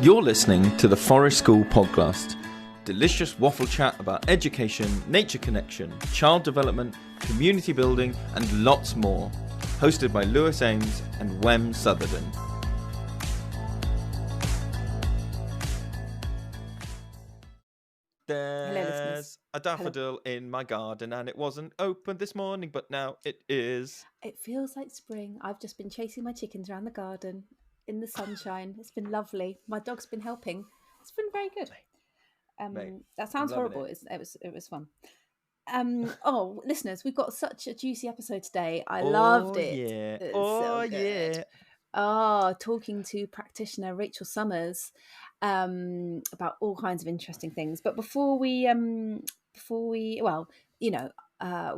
You're listening to the Forest School Podcast. Delicious waffle chat about education, nature connection, child development, community building, and lots more. Hosted by Lewis Ames and Wem Sutherland. There's a daffodil in my garden and it wasn't open this morning, but now it is. It feels like spring. I've just been chasing my chickens around the garden in the sunshine. It's been lovely. My dog's been helping. It's been very good. Mate, that sounds horrible. It was fun. Listeners, we've got such a juicy episode today. I loved it. Yeah. It's Oh, so good. yeah. Talking to practitioner Rachel Summers about all kinds of interesting things. But before we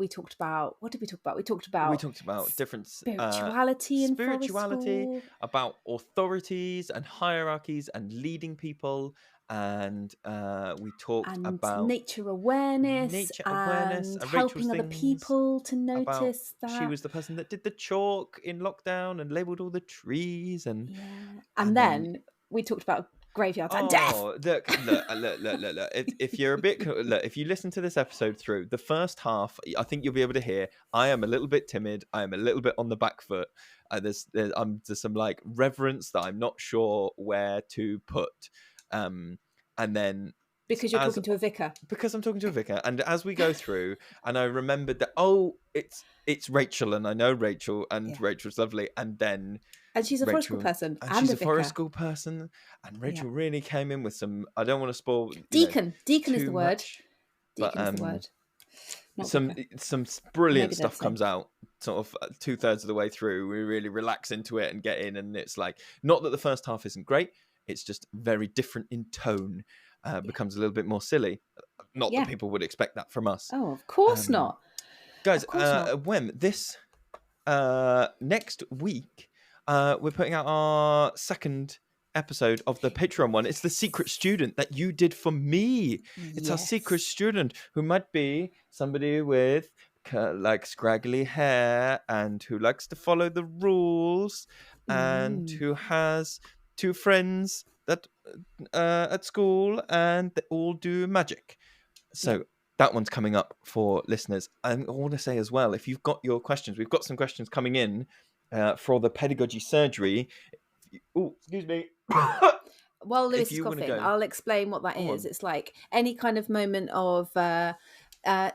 talked about, what did we talk about? We talked about different spirituality in Forest School, about authorities and hierarchies and leading people, and we talked about nature awareness and helping other people to notice that she was the person that did the chalk in lockdown and labelled all the trees, and then we talked about graveyards and death. Look. If you listen to this episode through the first half, I think you'll be able to hear I am a little bit timid. I am a little bit on the back foot. There's some like reverence that I'm not sure where to put. And then because you're talking to a vicar. Because I'm talking to a vicar, and as we go through, and I remembered that it's Rachel, and I know Rachel, and Rachel's lovely, and she's a Forest School person, and she's a Forest School person, and Rachel really came in with some. I don't want to spoil. Deacon is the word. Deacon is the word. Some brilliant stuff comes out sort of 2/3 of the way through. We really relax into it and get in, and it's like, not that the first half isn't great, it's just very different in tone. Becomes a little bit more silly. Not that people would expect that from us. Oh, of course not. Guys, Wem, this next week, we're putting out our second episode of the Patreon one. It's the secret student that you did for me. It's our secret student, who might be somebody with like scraggly hair and who likes to follow the rules and who has 2 friends that at school, and they all do magic. So that one's coming up for listeners. And I want to say as well, if you've got your questions, we've got some questions coming in for the pedagogy surgery. Oh, excuse me. While Lewis is coughing, I'll explain what that is. It's like any kind of moment of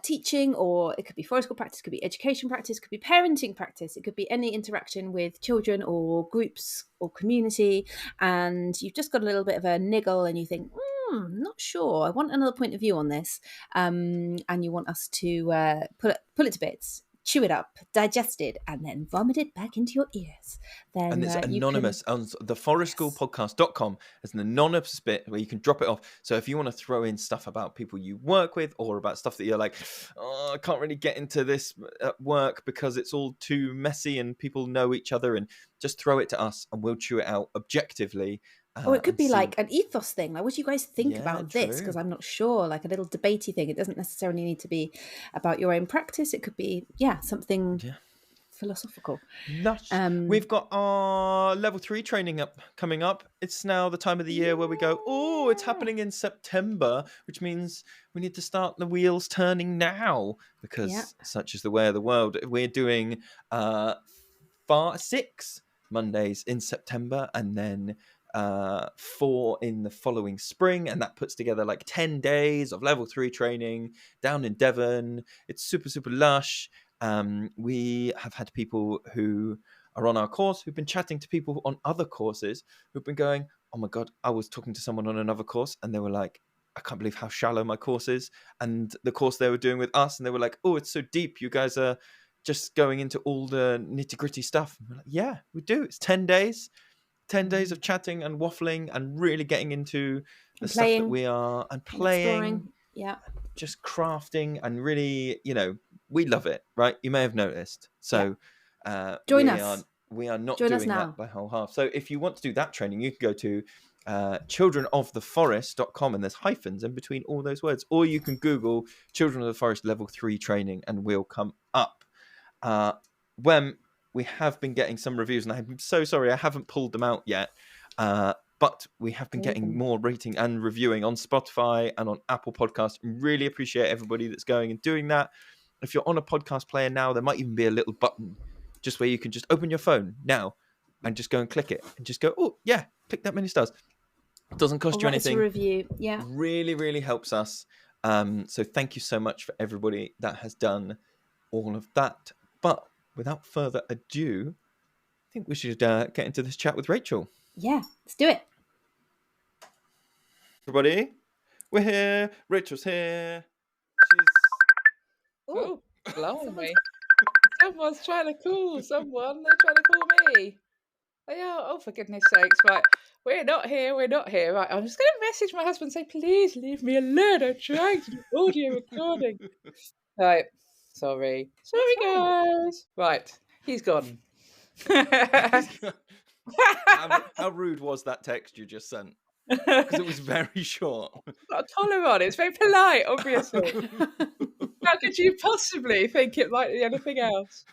teaching, or it could be Forest School practice, could be education practice, could be parenting practice, it could be any interaction with children or groups or community, and you've just got a little bit of a niggle and you think, not sure, I want another point of view on this, and you want us to pull it to bits, chew it up, digest it, and then vomit it back into your ears. Then, and it's anonymous. On the forestschoolpodcast.com, there's an anonymous bit where you can drop it off. So if you want to throw in stuff about people you work with, or about stuff that you're like, I can't really get into this at work because it's all too messy and people know each other, and just throw it to us and we'll chew it out objectively. Or it could be like an ethos thing. Like, what do you guys think about this? Because I'm not sure. Like a little debatey thing. It doesn't necessarily need to be about your own practice. It could be, something philosophical. Nuts. We've got our level 3 training coming up. It's now the time of the year where we go, it's happening in September, which means we need to start the wheels turning now, because such is the way of the world. We're doing 6 Mondays in September, and then 4 in the following spring, and that puts together like 10 days of level 3 training down in Devon. It's super, super lush. We have had people who are on our course who've been chatting to people on other courses who've been going, oh my God, I was talking to someone on another course and they were like, I can't believe how shallow my course is. And the course they were doing with us, and they were like, oh, it's so deep. You guys are just going into all the nitty gritty stuff. And we're like, yeah, we do. It's 10 days. 10 days of chatting and waffling and really getting into the stuff that we are, and playing, just crafting, and really, we love it, right? You may have noticed. So join us. We are not doing that by whole half. So if you want to do that training, you can go to childrenoftheforest.com, and there's hyphens in between all those words, or you can Google Children of the Forest level 3 training and we'll come up. When we have been getting some reviews, and I'm so sorry I haven't pulled them out yet, But we have been getting more rating and reviewing on Spotify and on Apple Podcasts. Really appreciate everybody that's going and doing that. If you're on a podcast player now, there might even be a little button just where you can just open your phone now and just go and click it and just go, oh, yeah, click that many stars. It doesn't cost you anything. It's a review. Yeah. Really, really helps us. So thank you so much for everybody that has done all of that. But without further ado, I think we should get into this chat with Rachel. Yeah, let's do it. Everybody, we're here. Rachel's here. Oh, blimey. Someone's trying to call someone. They're trying to call me. Oh, for goodness sakes. Right, we're not here. Right, I'm just going to message my husband and say, please leave me alone. I'm trying to do audio recording. Right, sorry, guys. Right, he's gone. How rude was that text you just sent? Because it was very short. Got a collar on. It's very polite, obviously. How could you possibly think it might be anything else?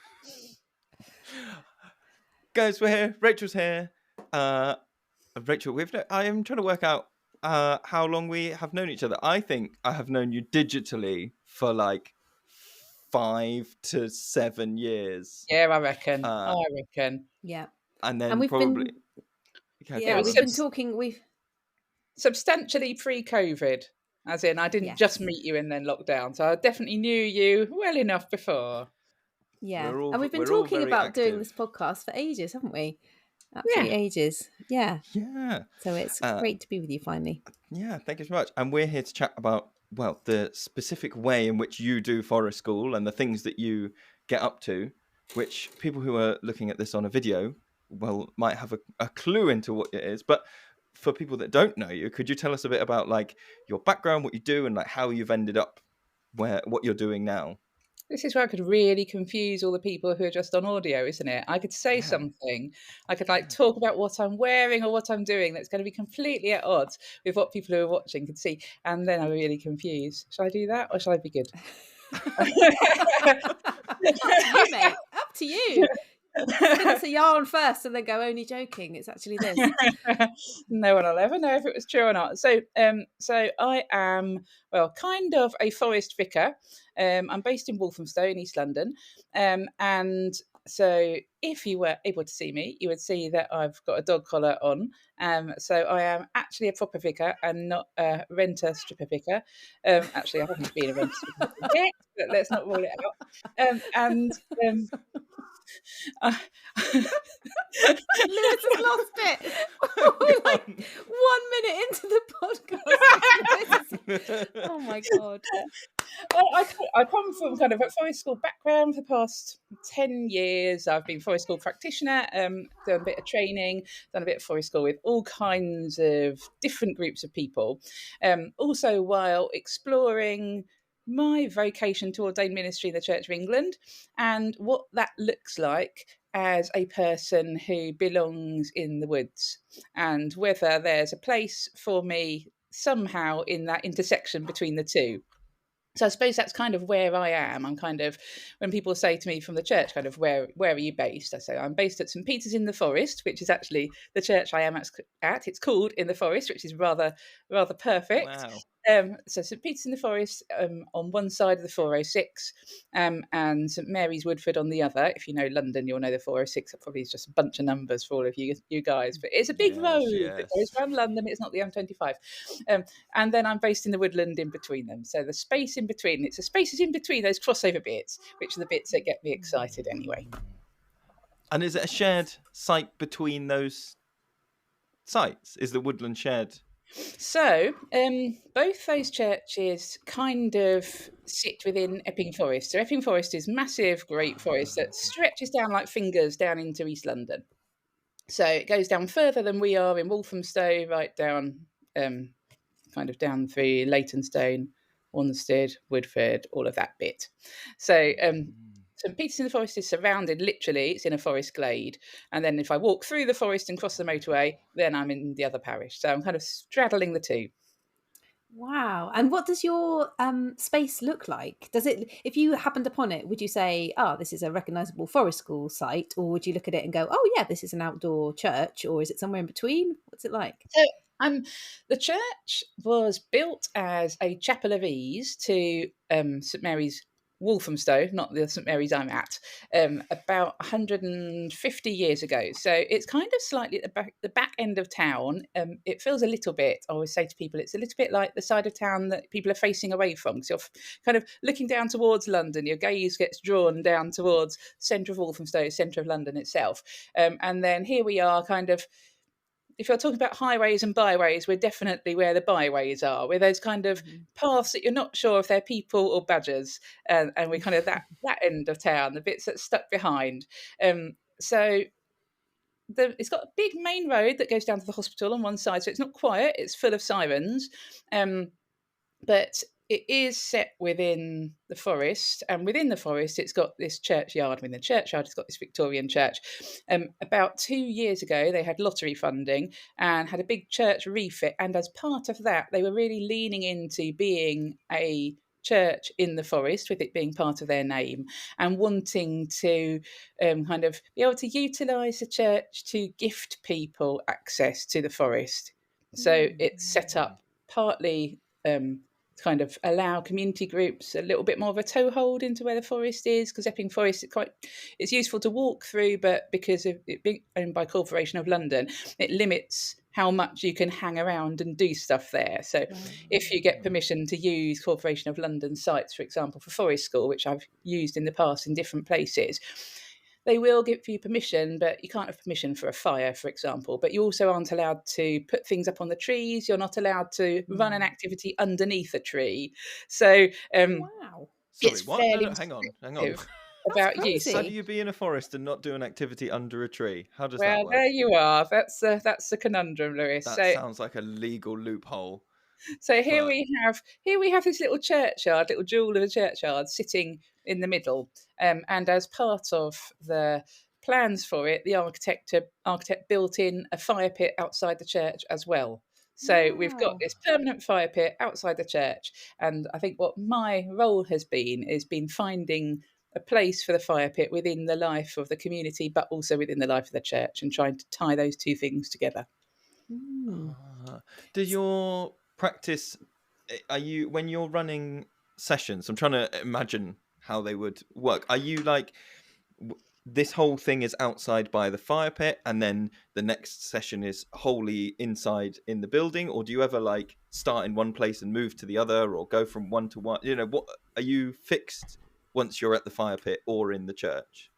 Guys, we're here. Rachel's here. Rachel, I am trying to work out how long we have known each other. I think I have known you digitally for like 5 to 7 years. Yeah, I reckon. Yeah. And then we've probably... we've been talking... We've substantially pre-COVID, as in I didn't just meet you and then lockdown, so I definitely knew you well enough before. Yeah, and we've been talking about doing this podcast for ages, haven't we? Absolutely ages. Yeah. So it's great to be with you finally. Yeah, thank you so much. And we're here to chat about, well, the specific way in which you do forest school and the things that you get up to, which people who are looking at this on a video, well, might have a clue into what it is. But for people that don't know you, could you tell us a bit about like your background, what you do, and like how you've ended up what you're doing now? This is where I could really confuse all the people who are just on audio, isn't it? I could say something, I could like talk about what I'm wearing or what I'm doing that's going to be completely at odds with what people who are watching can see, and then I'm really confused. Shall I do that or shall I be good? Up to you, mate. Up to you. Give us a yarn first and then go, only joking. It's actually this. No one will ever know if it was true or not. So I am, well, kind of a forest vicar. I'm based in Walthamstow in East London. And so if you were able to see me, you would see that I've got a dog collar on. So I am actually a proper vicar and not a renter stripper vicar. Actually, I haven't been a renter stripper yet, but let's not rule it out. Lewis has lost it. We're like 1 minute into the podcast. Oh my God. I come from kind of a forest school background for the past 10 years. I've been forest school practitioner, done a bit of training, done a bit of forest school with all kinds of different groups of people. Also while exploring my vocation to ordained ministry in the Church of England and what that looks like as a person who belongs in the woods, and whether there's a place for me somehow in that intersection between the two. So I suppose that's kind of where I am. I'm kind of, when people say to me from the church, kind of, where are you based? I say, I'm based at St. Peter's in the Forest, which is actually the church I am at. It's called In the Forest, which is rather perfect. Wow. So St. Peter's in the Forest on one side of the 406 and St. Mary's Woodford on the other. If you know London, you'll know the 406 probably is just a bunch of numbers for all of you guys. But it's a big road that goes around London. It's not the M25. And then I'm based in the woodland in between them. So the space in between, it's the spaces in between those crossover bits, which are the bits that get me excited anyway. And is it a shared site between those sites? Is the woodland shared? So both those churches kind of sit within Epping Forest. So Epping Forest is massive, great forest that stretches down like fingers down into East London. So it goes down further than we are in Walthamstow, right down kind of down through Leytonstone, Wanstead, Woodford, all of that bit. So St. Peter's in the Forest is surrounded, literally, it's in a forest glade. And then if I walk through the forest and cross the motorway, then I'm in the other parish. So I'm kind of straddling the two. Wow. And what does your space look like? Does it, if you happened upon it, would you say, oh, this is a recognisable forest school site? Or would you look at it and go, oh, yeah, this is an outdoor church? Or is it somewhere in between? What's it like? So, the church was built as a chapel of ease to St Mary's Walthamstow, not the St Mary's I'm at, about 150 years ago. So it's kind of slightly at the back end of town. It feels a little bit, I always say to people, it's a little bit like the side of town that people are facing away from. So you're kind of looking down towards London, your gaze gets drawn down towards centre of Walthamstow, centre of London itself. And then here we are kind of, if you're talking about highways and byways, we're definitely where the byways are, where those kind of paths that you're not sure if they're people or badgers, and we're kind of that end of town, the bits that's stuck behind. So it's got a big main road that goes down to the hospital on one side, so it's not quiet, it's full of sirens. But it is set within the forest, and within the forest it's got this churchyard. Within the churchyard it's got this Victorian church. About 2 years ago they had lottery funding and had a big church refit, and as part of that they were really leaning into being a church in the forest, with it being part of their name, and wanting to kind of be able to utilise the church to gift people access to the forest. So it's set up partly kind of allow community groups a little bit more of a toehold into where the forest is, because Epping Forest it's useful to walk through, but because of it being owned by Corporation of London, it limits how much you can hang around and do stuff there. So if you get permission to use Corporation of London sites, for example, for Forest School, which I've used in the past in different places, they will give you permission, but you can't have permission for a fire, for example. But you also aren't allowed to put things up on the trees. You're not allowed to run an activity underneath a tree. So wow. Sorry, it's what? fairly No, hang on. about use. How do you be in a forest and not do an activity under a tree? How does that Well, work? there you are. That's the conundrum, Lewis. That sounds like a legal loophole. So here we have this little churchyard, little jewel of a churchyard sitting in the middle, and as part of the plans for it, the architect built in a fire pit outside the church as well. So we've got this permanent fire pit outside the church, and I think what my role has been is finding a place for the fire pit within the life of the community, but also within the life of the church, and trying to tie those two things together. Does your practice, are you, when you're running sessions, I'm trying to imagine how they would work, are you like, this whole thing is outside by the fire pit and then the next session is wholly inside in the building, or do you ever like start in one place and move to the other, or go from one to one, what are you fixed once you're at the fire pit or in the church?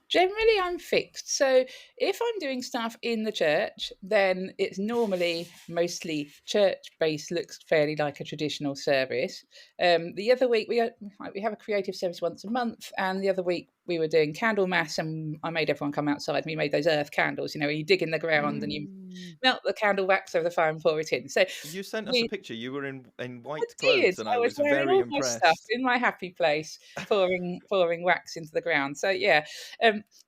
Generally, I'm fixed. So if I'm doing stuff in the church, then it's normally mostly church-based, looks fairly like a traditional service. The other week, we have a creative service once a month, and the other week we were doing candle mass, and I made everyone come outside. We made those earth candles, where you dig in the ground and you melt the candle wax over the fire and pour it in. So you sent us a picture. You were in white clothes, clothes, and I was wearing very all impressed. my stuff in my happy place, pouring wax into the ground. So yeah,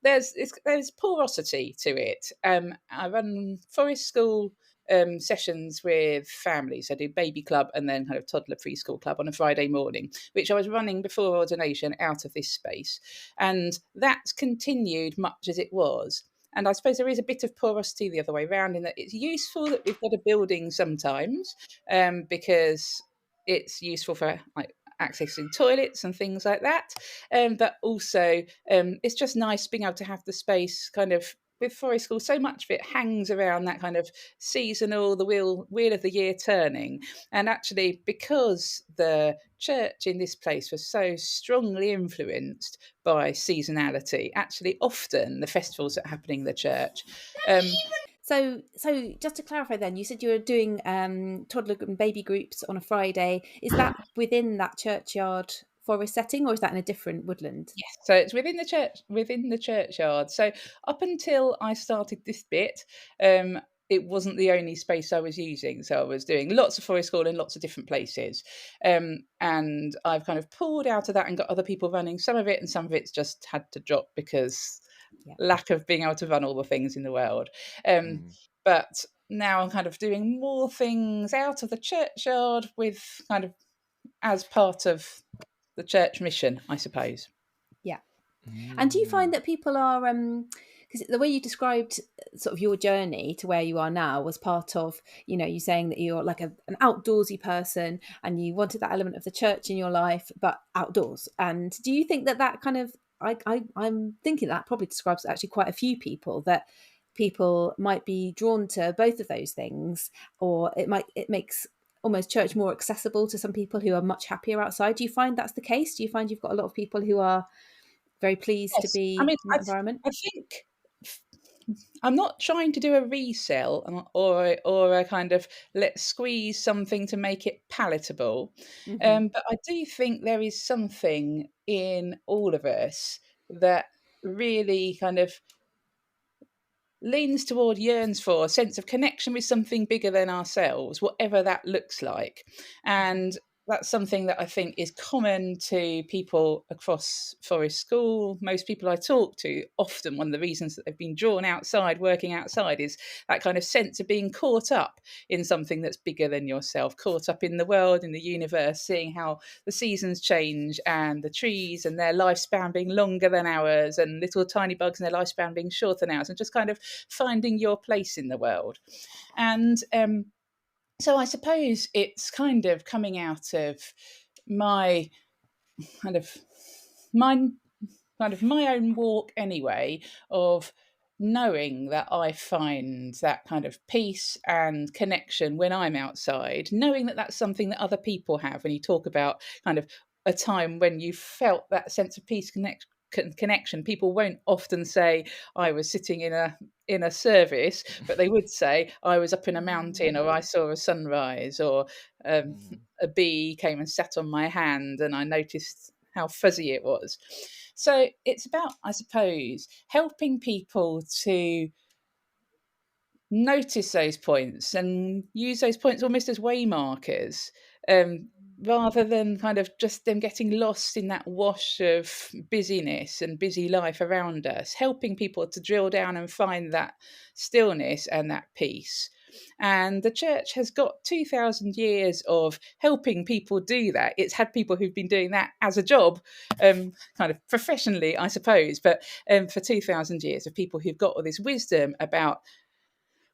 there's porosity to it. I run forest school sessions with families. I do baby club and then kind of toddler preschool club on a Friday morning, which I was running before ordination out of this space, and that's continued much as it was. And I suppose there is a bit of porosity the other way around, in that it's useful that we've got a building sometimes, because it's useful for like accessing toilets and things like that. But also it's just nice being able to have the space kind of, with forest school, so much of it hangs around that kind of seasonal, the wheel of the year turning. And actually, because the church in this place was so strongly influenced by seasonality, actually often the festivals that are happening in the church. So just to clarify then, you said you were doing toddler and baby groups on a Friday. Is that within that churchyard forest setting, or is that in a different woodland? Yes, so it's within the churchyard. So up until I started this bit, it wasn't the only space I was using. So I was doing lots of forest school in lots of different places. And I've kind of pulled out of that and got other people running some of it, and some of it's just had to drop because lack of being able to run all the things in the world. But now I'm kind of doing more things out of the churchyard with kind of as part of the church mission, I suppose. Yeah. And do you find that people are, because the way you described sort of your journey to where you are now was part of, you know, you saying that you're like an outdoorsy person and you wanted that element of the church in your life, but outdoors. And do you think that kind of, I'm thinking that probably describes actually quite a few people, that people might be drawn to both of those things, or it makes almost church more accessible to some people who are much happier outside. Do you find that's the case? Do you find you've got a lot of people who are very pleased to be in that environment? I think I'm not trying to do a resell or a kind of let's squeeze something to make it palatable. But I do think there is something in all of us that really kind of leans toward, yearns for a sense of connection with something bigger than ourselves, whatever that looks like. And that's something that I think is common to people across Forest School. Most people I talk to, often one of the reasons that they've been drawn outside, working outside, is that kind of sense of being caught up in something that's bigger than yourself, caught up in the world, in the universe, seeing how the seasons change and the trees and their lifespan being longer than ours, and little tiny bugs and their lifespan being shorter than ours, and just kind of finding your place in the world. And so I suppose it's kind of coming out of my my own walk anyway, of knowing that I find that kind of peace and connection when I'm outside, knowing that that's something that other people have. When you talk about kind of a time when you felt that sense of peace, connection, people won't often say I was sitting in a service, but they would say I was up in a mountain, or I saw a sunrise, or a bee came and sat on my hand and I noticed how fuzzy it was. So it's about, I suppose, helping people to notice those points and use those points almost as way markers, rather than kind of just them getting lost in that wash of busyness and busy life around us, helping people to drill down and find that stillness and that peace. And the church has got 2,000 years of helping people do that. It's had people who've been doing that as a job, kind of professionally, I suppose, but for 2,000 years of people who've got all this wisdom about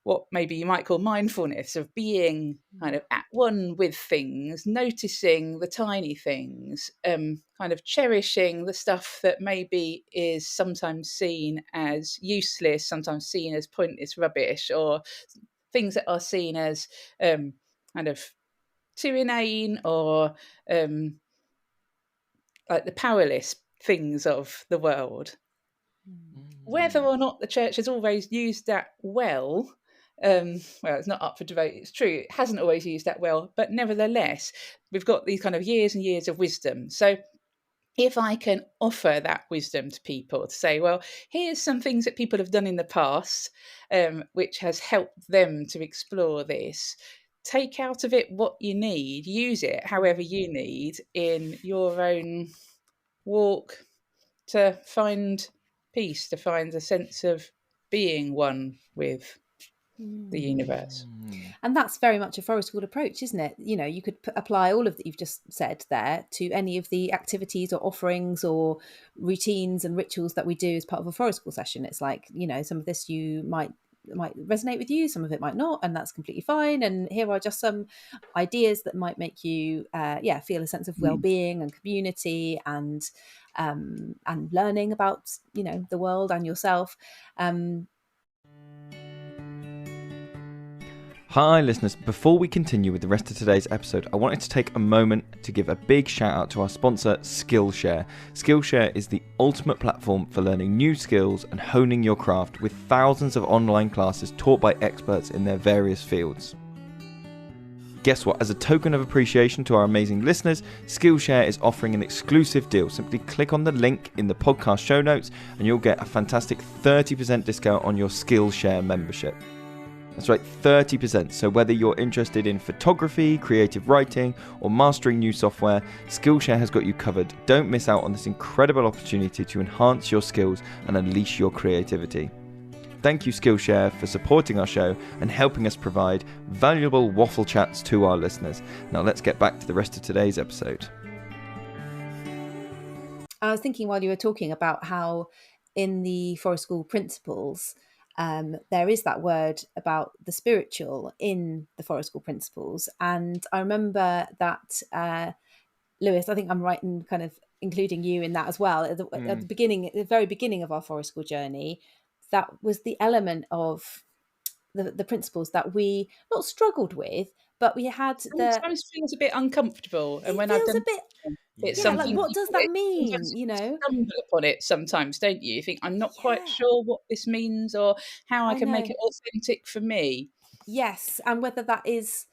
what maybe you might call mindfulness, of being kind of at one with things, noticing the tiny things, kind of cherishing the stuff that maybe is sometimes seen as useless, sometimes seen as pointless rubbish, or things that are seen as kind of too inane, or like the powerless things of the world. Whether or not the church has always used that well, it's not up for debate. It's true, it hasn't always used that well, but nevertheless, we've got these kind of years and years of wisdom. So if I can offer that wisdom to people, to say, well, here's some things that people have done in the past, which has helped them to explore this. Take out of it what you need, use it however you need in your own walk to find peace, to find a sense of being one with the universe. And that's very much a Forest School approach, isn't it? You know, you could apply all of that you've just said there to any of the activities or offerings or routines and rituals that we do as part of a Forest School session. It's like, you know, some of this you might resonate with you, some of it might not, and that's completely fine. And here are just some ideas that might make you feel a sense of well-being and community and learning about, you know, the world and yourself. Hi listeners, before we continue with the rest of today's episode, I wanted to take a moment to give a big shout out to our sponsor, Skillshare. Skillshare is the ultimate platform for learning new skills and honing your craft, with thousands of online classes taught by experts in their various fields. Guess what? As a token of appreciation to our amazing listeners, Skillshare is offering an exclusive deal. Simply click on the link in the podcast show notes and you'll get a fantastic 30% discount on your Skillshare membership. That's right, 30%. So whether you're interested in photography, creative writing, or mastering new software, Skillshare has got you covered. Don't miss out on this incredible opportunity to enhance your skills and unleash your creativity. Thank you, Skillshare, for supporting our show and helping us provide valuable waffle chats to our listeners. Now let's get back to the rest of today's episode. I was thinking while you were talking about how in the Forest School Principles, there is that word about the spiritual in the Forest School Principles. And I remember that, Lewis, I think I'm right in kind of including you in that as well. At the beginning, at the very beginning of our Forest School journey, that was the element of the principles that we not struggled with, but we had sometimes feels a bit uncomfortable. And when I've done it's something, like, what does that mean? You know, stumble upon it sometimes, don't you? You think, I'm not quite sure what this means or how I can make it authentic for me. Yes, and whether that is,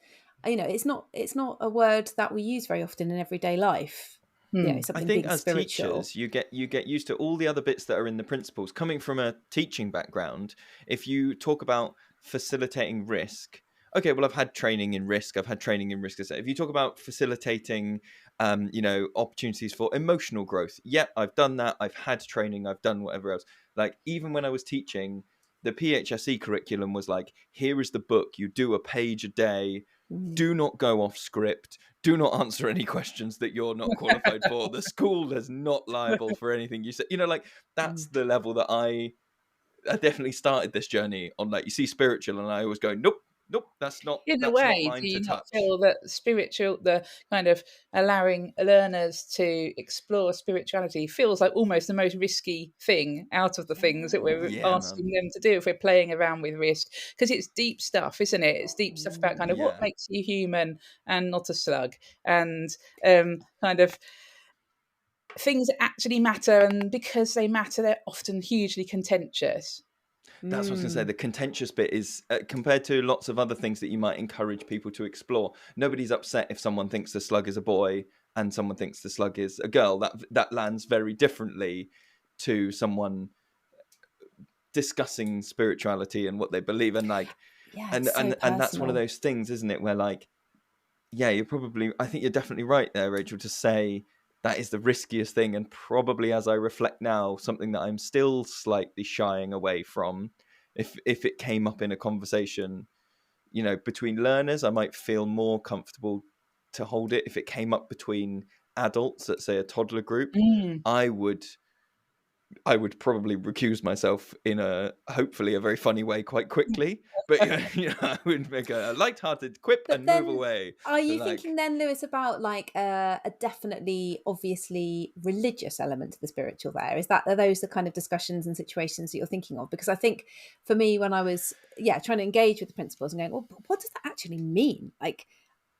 you know, it's not a word that we use very often in everyday life. You know, something I think big, as spiritual. teachers, you get used to all the other bits that are in the principles. Coming from a teaching background, if you talk about facilitating risk, okay, well, I've had training in risk. I've had training in risk. If you talk about facilitating, opportunities for emotional growth, I've done that. I've had training. I've done whatever else. Like, even when I was teaching, the PHSE curriculum was like, here is the book. You do a page a day. Do not go off script. Do not answer any questions that you're not qualified for. The school is not liable for anything you say. You know, like, that's the level that I definitely started this journey on. Like, you see spiritual, and I always go, nope, that's not. In a that's way, not mine do you to not touch. feel that spiritual, the kind of allowing learners to explore spirituality feels like almost the most risky thing out of the things that we're asking them to do if we're playing around with risk? Because it's deep stuff, isn't it? It's deep stuff about kind of what makes you human and not a slug, and kind of things that actually matter, and because they matter, they're often hugely contentious. That's what I was going to say. The contentious bit is, compared to lots of other things that you might encourage people to explore, nobody's upset if someone thinks the slug is a boy and someone thinks the slug is a girl. That lands very differently to someone discussing spirituality and what they believe in. Like, and that's one of those things, isn't it, where, like, I think you're definitely right there, Rachel, to say that is the riskiest thing, and probably, as I reflect now, something that I'm still slightly shying away from. If it came up in a conversation, you know, between learners, I might feel more comfortable to hold it. If it came up between adults, let's say a toddler group, I would probably recuse myself in hopefully a very funny way quite quickly. But I would make a light-hearted quip and move away. Are you thinking then, Lewis, about like a definitely, obviously religious element to the spiritual there? Are those the kind of discussions and situations that you're thinking of? Because I think for me, when I was trying to engage with the principles and going, well, what does that actually mean? Like,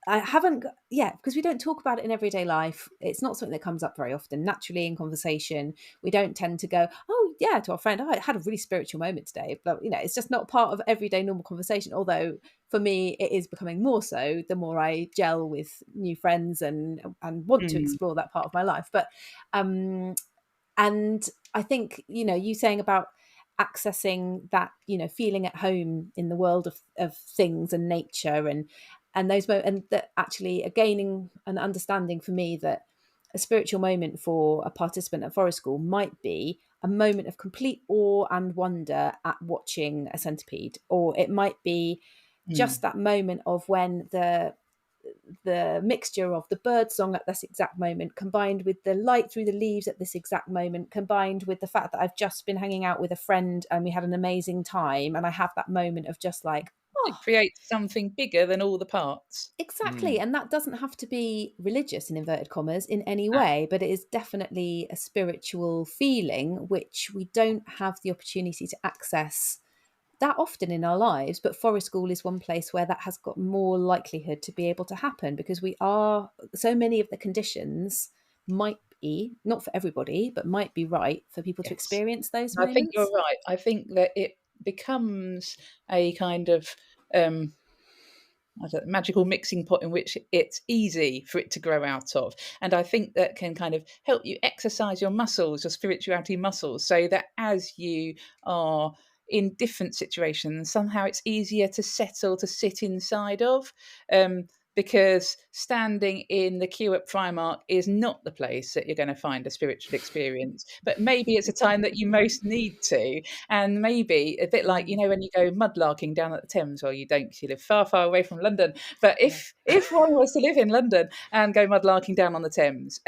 I haven't, because we don't talk about it in everyday life. It's not something that comes up very often. Naturally, in conversation, we don't tend to go, oh, yeah, to our friend, I had a really spiritual moment today. But, you know, it's just not part of everyday normal conversation. Although, for me, it is becoming more so the more I gel with new friends and want to explore that part of my life. But, and I think, you know, you saying about accessing that, you know, feeling at home in the world of things and nature and those and that actually gaining an understanding for me that a spiritual moment for a participant at Forest School might be a moment of complete awe and wonder at watching a centipede, or it might be just that moment of when the mixture of the bird song at this exact moment combined with the light through the leaves at this exact moment combined with the fact that I've just been hanging out with a friend and we had an amazing time, and I have that moment of just like, it creates something bigger than all the parts. Exactly. And that doesn't have to be religious, in inverted commas, in any way, but it is definitely a spiritual feeling which we don't have the opportunity to access that often in our lives. But Forest School is one place where that has got more likelihood to be able to happen, because so many of the conditions might be, not for everybody, but might be right for people to experience those moments. I think you're right. I think that it becomes a kind of magical mixing pot in which it's easy for it to grow out of. And I think that can kind of help you exercise your muscles, your spirituality muscles, so that as you are in different situations, somehow it's easier to settle, to sit inside of. because standing in the queue at Primark is not the place that you're going to find a spiritual experience. But maybe it's a time that you most need to. And maybe a bit like, when you go mudlarking down at the Thames, well, you don't, 'cause you live far, far away from London. But if one was to live in London and go mudlarking down on the Thames,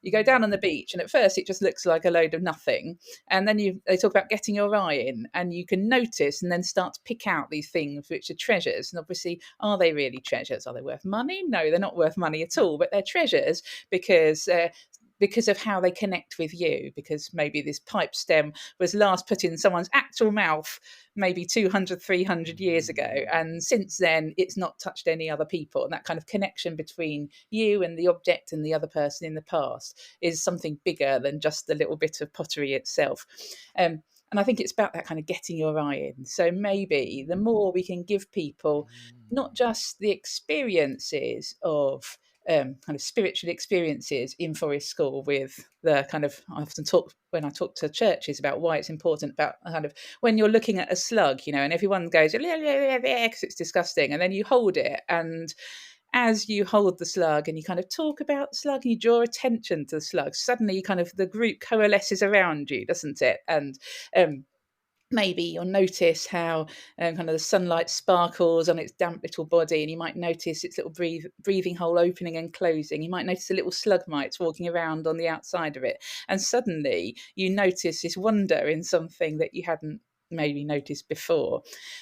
you go down on the beach, and at first it just looks like a load of nothing. And then they talk about getting your eye in, and you can notice and then start to pick out these things which are treasures. And obviously, are they really treasures? Are they worth money? No, they're not worth money at all, but they're treasures because of how they connect with you, because maybe this pipe stem was last put in someone's actual mouth maybe 200, 300 years ago. And since then, it's not touched any other people. And that kind of connection between you and the object and the other person in the past is something bigger than just the little bit of pottery itself. And I think it's about that kind of getting your eye in. So maybe the more we can give people not just the experiences of kind of spiritual experiences in Forest School, with the kind of, I often talk when I talk to churches about why it's important, about kind of when you're looking at a slug, and everyone goes, because it's disgusting. And then you hold it, and as you hold the slug and you kind of talk about the slug and you draw attention to the slug, suddenly kind of the group coalesces around you, doesn't it? And maybe you'll notice how kind of the sunlight sparkles on its damp little body, and you might notice its little breathing hole opening and closing. You might notice the little slug mites walking around on the outside of it. And suddenly you notice this wonder in something that you hadn't maybe noticed before.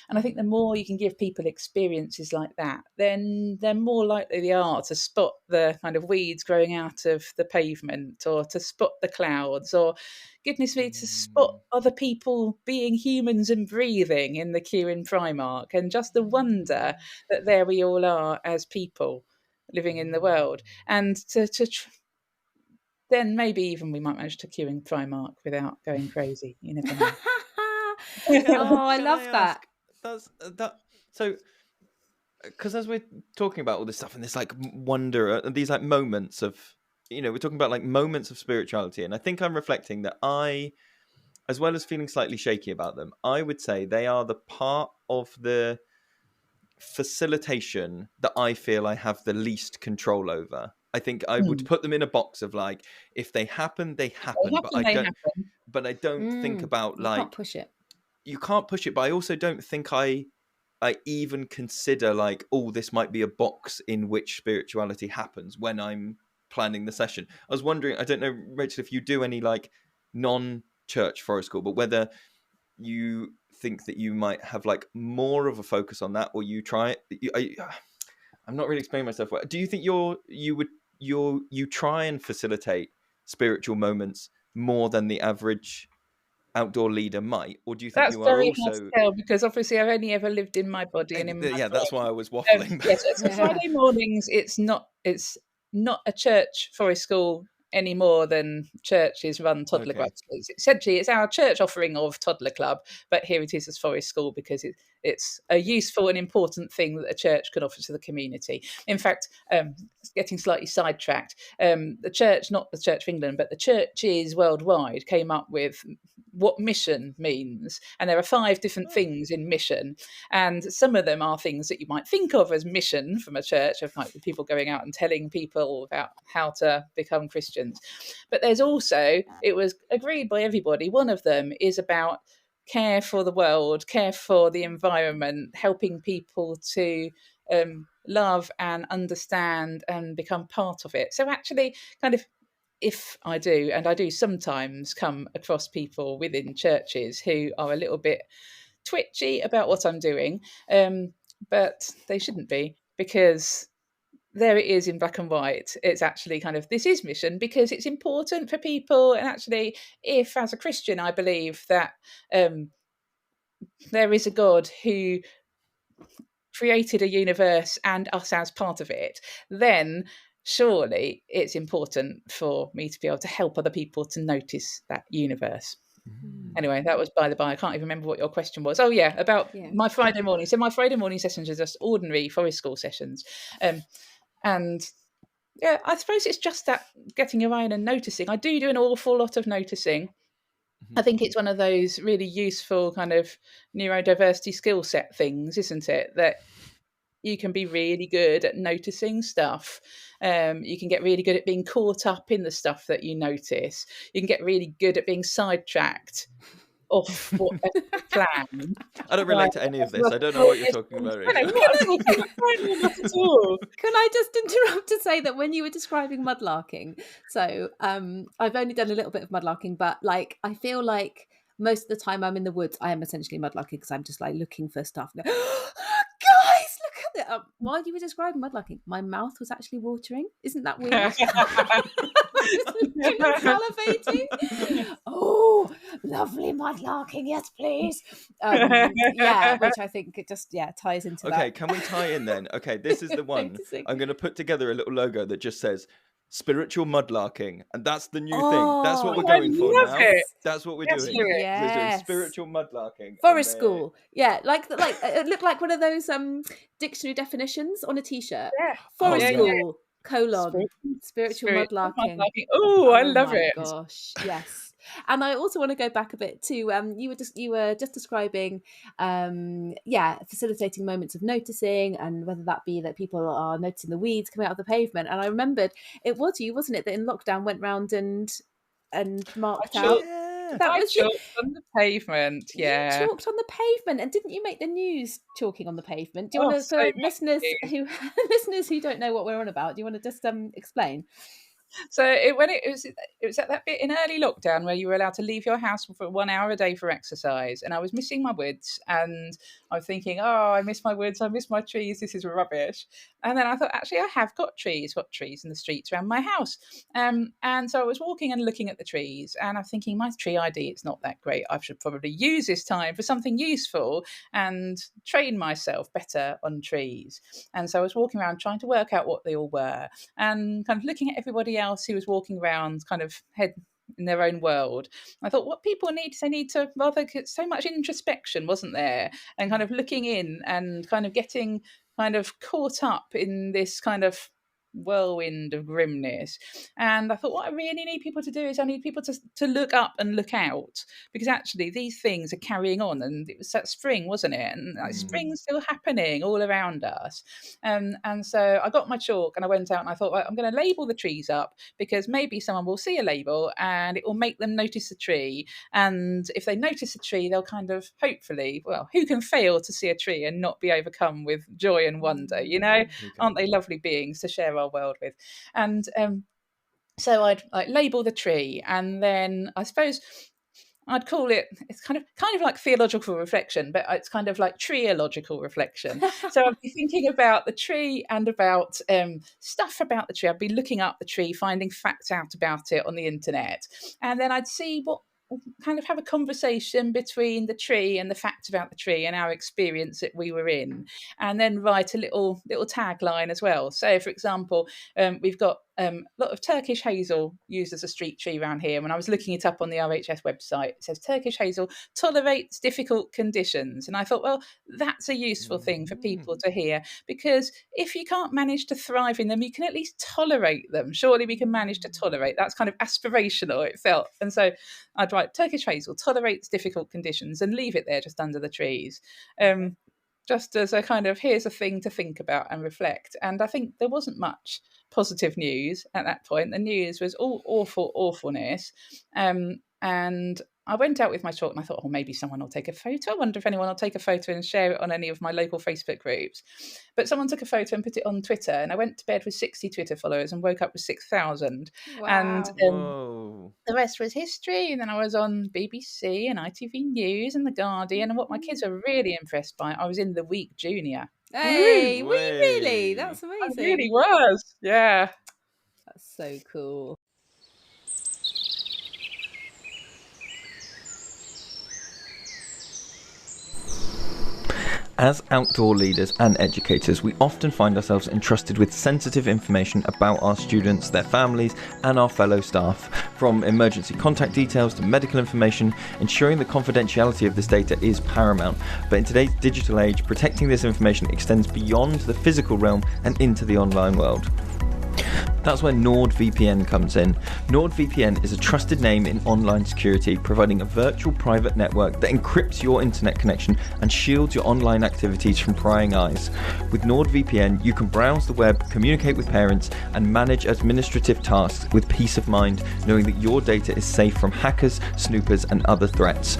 And I think the more you can give people experiences like that, then they're more likely they are to spot the kind of weeds growing out of the pavement, or to spot the clouds, or goodness me, to spot other people being humans and breathing in the queue in Primark, and just the wonder that there we all are as people living in the world. And then maybe even we might manage to queue in Primark without going crazy. You never know. Oh, I love that. So, because as we're talking about all this stuff and this like wonder, these like moments of, we're talking about like moments of spirituality, and I think I'm reflecting that I, as well as feeling slightly shaky about them, I would say they are the part of the facilitation that I feel I have the least control over. I think I would put them in a box of like, if they happen, they happen. But I don't think about like, you can't push it. You can't push it, but I also don't think I even consider like, oh, this might be a box in which spirituality happens when I'm planning the session. I was wondering, I don't know, Rachel, if you do any like non-church forest school, but whether you think that you might have like more of a focus on that, or you try it. I'm not really explaining myself well. Do you think you try and facilitate spiritual moments more than the average outdoor leader might, or do you think that's you are very also hard to tell, because obviously I've only ever lived in my body and in my brain. That's why I was waffling. Yes, so Friday mornings, it's not a church forest school any more than churches run toddler clubs. Essentially, it's our church offering of toddler club, but here it is as forest school, because it's a useful and important thing that a church can offer to the community. In fact, getting slightly sidetracked, the church, not the Church of England, but the churches worldwide came up with what mission means. And there are 5 different things in mission. And some of them are things that you might think of as mission from a church, of like people going out and telling people about how to become Christians. But there's also, it was agreed by everybody, one of them is about care for the world, care for the environment, helping people to love and understand and become part of it. So actually, kind of, if I do, and I do sometimes come across people within churches who are a little bit twitchy about what I'm doing, but they shouldn't be, because there it is in black and white. It's actually kind of, this is mission because it's important for people. And actually, if as a Christian, I believe that there is a God who created a universe and us as part of it, then surely it's important for me to be able to help other people to notice that universe. Anyway, that was by the by. I can't even remember what your question was. Oh yeah, about my Friday morning. So my Friday morning sessions are just ordinary forest school sessions. And yeah, I suppose it's just that getting your eye in and noticing. I do an awful lot of noticing. I think it's one of those really useful kind of neurodiversity skill set things, isn't it? That you can be really good at noticing stuff. You can get really good at being caught up in the stuff that you notice. You can get really good at being sidetracked off whatever plan. I don't relate to any of this. I don't know what you're talking about. Can I just interrupt to say that when you were describing mudlarking, so I've only done a little bit of mudlarking, but like I feel like most of the time I'm in the woods, I am essentially mudlarking because I'm just like looking for stuff. Guys, look at it! While you were describing mudlarking, my mouth was actually watering. Isn't that weird? Salivating. Oh, lovely mudlarking, yes, please. Yeah, which I think it just ties into that. Okay, can we tie in then? Okay, this is the one. I'm going to put together a little logo that just says spiritual mudlarking, and that's the new thing. That's what we're going for now. That's what we're doing. Yes. We're doing spiritual mudlarking. Forest school. Yeah, like it looked like one of those dictionary definitions on a t-shirt. Yeah. Forest school. Spiritual mudlarking. Oh, I love it. Oh my gosh, yes. And I also want to go back a bit to you were just describing facilitating moments of noticing, and whether that be that people are noticing the weeds coming out of the pavement. And I remembered it was you, wasn't it, that in lockdown went round and marked out. That was chalked on the pavement. Yeah, you chalked on the pavement, and didn't you make the news chalking on the pavement? Do you want to, for listeners who don't know what we're on about, do you want to just explain? So it was at that bit in early lockdown where you were allowed to leave your house for 1 hour a day for exercise, and I was missing my woods, and I was thinking, oh, I miss my woods, I miss my trees, this is rubbish. And then I thought, actually, I have got trees in the streets around my house. And so I was walking and looking at the trees, and I'm thinking, my tree ID, it's not that great. I should probably use this time for something useful and train myself better on trees. And so I was walking around trying to work out what they all were, and kind of looking at everybody else who was walking around kind of head in their own world. I thought what people need, they need to rather get so much introspection, wasn't there? And kind of looking in and kind of getting kind of caught up in this kind of whirlwind of grimness. And I thought what I really need people to do is I need people to look up and look out, because actually these things are carrying on. And it was that spring, wasn't it? And spring's still happening all around us. And so I got my chalk and I went out and I thought, right, I'm going to label the trees up, because maybe someone will see a label and it will make them notice the tree. And if they notice the tree, they'll kind of hopefully, well, who can fail to see a tree and not be overcome with joy and wonder, you know? Aren't they lovely beings to share our world with? And so I'd label the tree, and then I suppose I'd call it, it's kind of like theological reflection, but it's kind of like treeological reflection. So I'd be thinking about the tree and about stuff about the tree. I'd be looking up the tree, finding facts out about it on the internet, and then I'd see what kind of have a conversation between the tree and the fact about the tree and our experience that we were in, and then write a little tagline as well. So, for example, we've got a lot of Turkish hazel used as a street tree around here. When I was looking it up on the RHS website, it says Turkish hazel tolerates difficult conditions. And I thought, well, that's a useful thing for people to hear, because if you can't manage to thrive in them, you can at least tolerate them. Surely we can manage to tolerate. That's kind of aspirational, it felt. And so I'd write Turkish hazel tolerates difficult conditions and leave it there just under the trees. Just as a kind of, here's a thing to think about and reflect. And I think there wasn't much positive news at that point. The news was all awfulness. And I went out with my chalk and I thought, oh, maybe someone will take a photo. I wonder if anyone will take a photo and share it on any of my local Facebook groups. But someone took a photo and put it on Twitter, and I went to bed with 60 Twitter followers and woke up with 6,000. Wow. And the rest was history. And then I was on BBC and ITV News and The Guardian. And what my kids were really impressed by, I was in The Week Junior. Hey, really? That's amazing. I really was. Yeah. That's so cool. As outdoor leaders and educators, we often find ourselves entrusted with sensitive information about our students, their families, and our fellow staff. From emergency contact details to medical information, ensuring the confidentiality of this data is paramount. But in today's digital age, protecting this information extends beyond the physical realm and into the online world. That's where NordVPN comes in. NordVPN is a trusted name in online security, providing a virtual private network that encrypts your internet connection and shields your online activities from prying eyes. With NordVPN, you can browse the web, communicate with parents, and manage administrative tasks with peace of mind, knowing that your data is safe from hackers, snoopers, and other threats.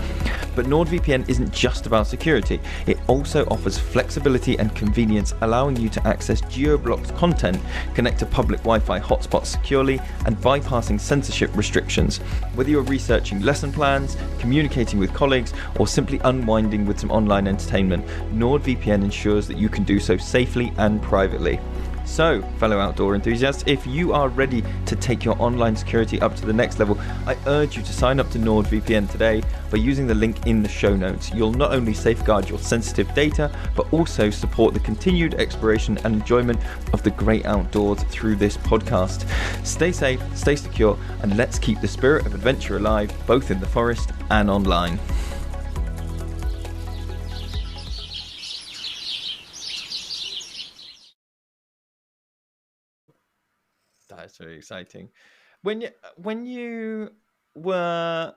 But NordVPN isn't just about security. It also offers flexibility and convenience, allowing you to access geo-blocked content, connect to public Wi-Fi hotspots securely, and bypassing censorship restrictions. Whether you're researching lesson plans, communicating with colleagues, or simply unwinding with some online entertainment, NordVPN ensures that you can do so safely and privately. So, fellow outdoor enthusiasts, if you are ready to take your online security up to the next level, I urge you to sign up to NordVPN today by using the link in the show notes. You'll not only safeguard your sensitive data, but also support the continued exploration and enjoyment of the great outdoors through this podcast. Stay safe, stay secure, and let's keep the spirit of adventure alive, both in the forest and online. That's very exciting. When you were,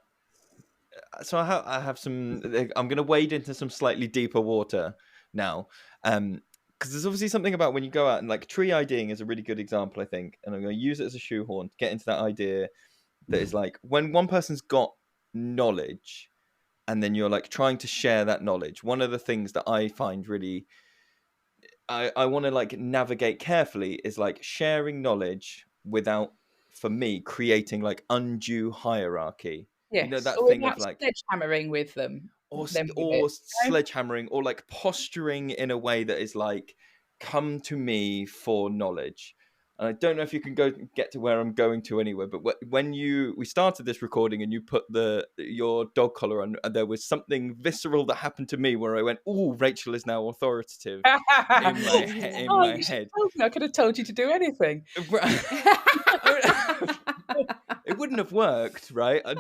so I have some. I'm going to wade into some slightly deeper water now, because there's obviously something about when you go out and like tree IDing is a really good example, I think, and I'm going to use it as a shoehorn to get into that idea that is like when one person's got knowledge, and then you're like trying to share that knowledge. One of the things that I find really I want to like navigate carefully is like sharing knowledge without, for me, creating like undue hierarchy. Yes, you know, that or thing without of like sledgehammering with them, or with sledgehammering, or like posturing in a way that is like, come to me for knowledge. And I don't know if you can get to where I'm going to anyway, but when we started this recording and you put your dog collar on, there was something visceral that happened to me where I went, "Ooh, Rachel is now authoritative." in my head. I could have told you to do anything. It wouldn't have worked, right? And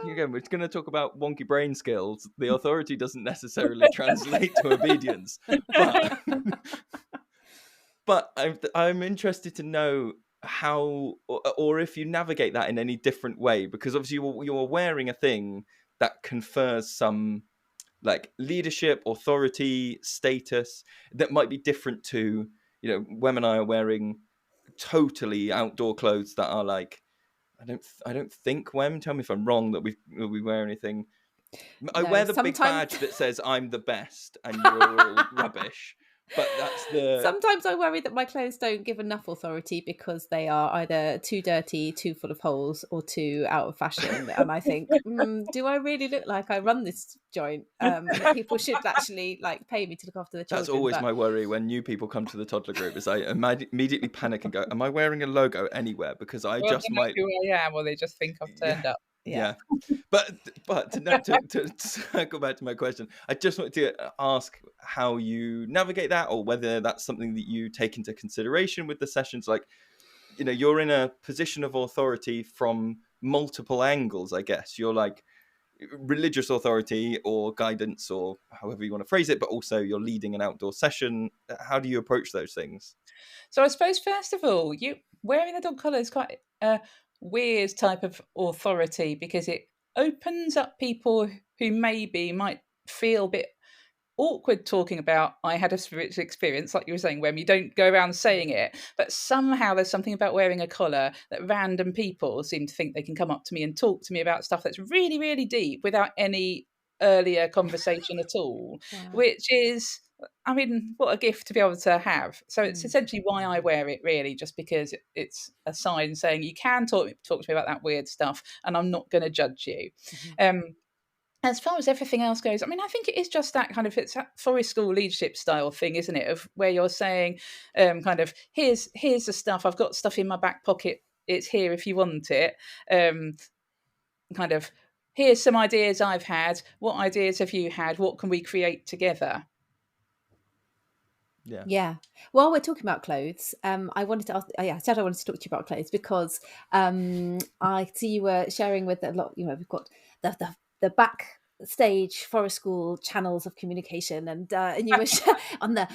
again, we're going to talk about wonky brain skills. The authority doesn't necessarily translate to obedience, but I'm interested to know how, or if you navigate that in any different way, because obviously you're wearing a thing that confers some like leadership, authority, status that might be different to, Wem and I are wearing totally outdoor clothes that are like, I don't think, Wem, tell me if I'm wrong, that we wear anything. I wear the big badge that says I'm the best and you're all rubbish. But that's Sometimes I worry that my clothes don't give enough authority because they are either too dirty, too full of holes, or too out of fashion. And I think, do I really look like I run this joint? People should actually like pay me to look after the children. That's always my worry when new people come to the toddler group, is I immediately panic and go, am I wearing a logo anywhere? Because I just might... who I am, or they just think I've turned up. Yeah. But to circle back to my question, I just wanted to ask how you navigate that, or whether that's something that you take into consideration with the sessions. Like, you're in a position of authority from multiple angles, I guess. You're like religious authority or guidance, or however you want to phrase it, but also you're leading an outdoor session. How do you approach those things? So I suppose, first of all, you wearing the dog collar is quite weird type of authority, because it opens up people who maybe might feel a bit awkward talking about, I had a spiritual experience, like you were saying, when you don't go around saying it, but somehow there's something about wearing a collar that random people seem to think they can come up to me and talk to me about stuff that's really, really deep without any earlier conversation at all. Wow. Which is, I mean, what a gift to be able to have. So it's essentially why I wear it, really, just because it's a sign saying you can talk to me about that weird stuff and I'm not going to judge you. As far as everything else goes, I mean, I think it is just that kind of, it's that forest school leadership style thing, isn't it? Of where you're saying, kind of, here's the stuff, I've got stuff in my back pocket, it's here if you want it. Kind of, here's some ideas I've had. What ideas have you had? What can we create together? Yeah. While we're talking about clothes, I wanted to ask. I said I wanted to talk to you about clothes because I see you were sharing with a lot. We've got the back stage forest school channels of communication, and you were on the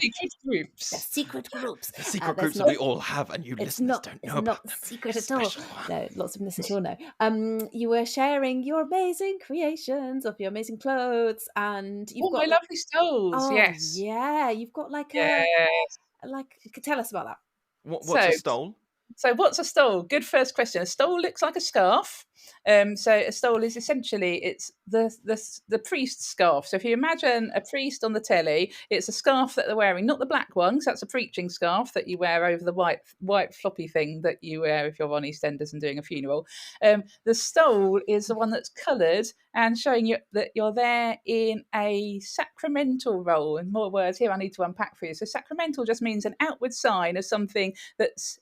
secret groups, the secret groups, the secret groups that we all have, and you listeners don't know about them. It's not secret at all. No, lots of listeners will know. You were sharing your amazing creations of your amazing clothes, and you've got my lovely stoles. Yes, yeah, you've got like tell us about that. What's a stole? So what's a stole? Good first question. A stole looks like a scarf. So a stole is essentially, it's the priest's scarf. So if you imagine a priest on the telly, it's a scarf that they're wearing, not the black ones. That's a preaching scarf that you wear over the white floppy thing that you wear if you're on EastEnders and doing a funeral. The stole is the one that's coloured and showing you that you're there in a sacramental role. And more words here I need to unpack for you. So sacramental just means an outward sign of something that's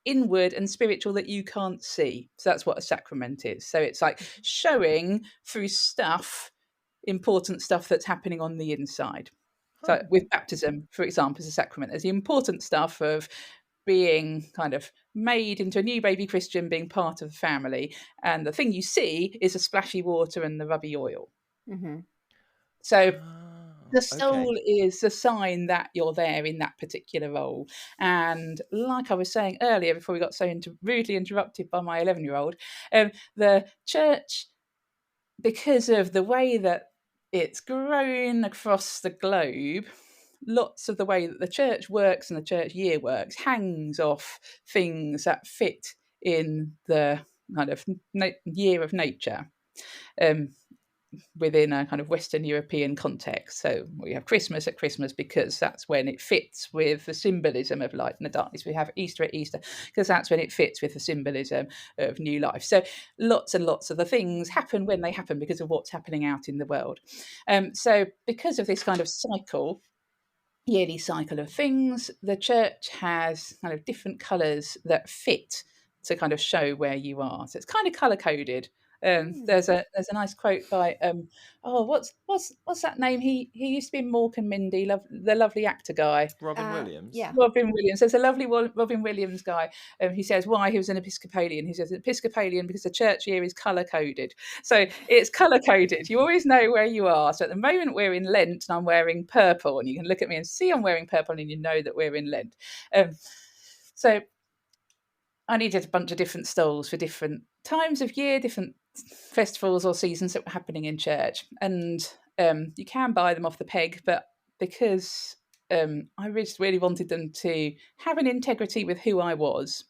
inward and spiritual that you can't see. So that's what a sacrament is. So it's like showing through stuff, important stuff that's happening on the inside. So with baptism, for example, as a sacrament, there's the important stuff of being kind of made into a new baby Christian, being part of the family. And the thing you see is the splashy water and the rubby oil. Mm-hmm. So the stole is a sign that you're there in that particular role. And like I was saying earlier, before we got so rudely interrupted by my 11-year-old, the church, because of the way that it's grown across the globe, lots of the way that the church works and the church year works hangs off things that fit in the kind of year of nature. Within a kind of Western European context. So we have Christmas at Christmas because that's when it fits with the symbolism of light and the darkness. We have Easter at Easter because that's when it fits with the symbolism of new life. So lots and lots of the things happen when they happen because of what's happening out in the world. So because of this kind of cycle, yearly cycle of things, the church has kind of different colours that fit to kind of show where you are. So it's kind of colour coded. There's a nice quote by what's that name? He used to be in Mork and Mindy, the lovely actor guy. Robin Williams. Yeah, Robin Williams. There's a lovely Robin Williams guy. He says why he was an Episcopalian. He says Episcopalian because the church year is colour coded. So it's colour coded. You always know where you are. So at the moment we're in Lent and I'm wearing purple, and you can look at me and see I'm wearing purple, and you know that we're in Lent. So I needed a bunch of different stoles for different times of year, different festivals or seasons that were happening in church. And you can buy them off the peg, but because I just really wanted them to have an integrity with who I was.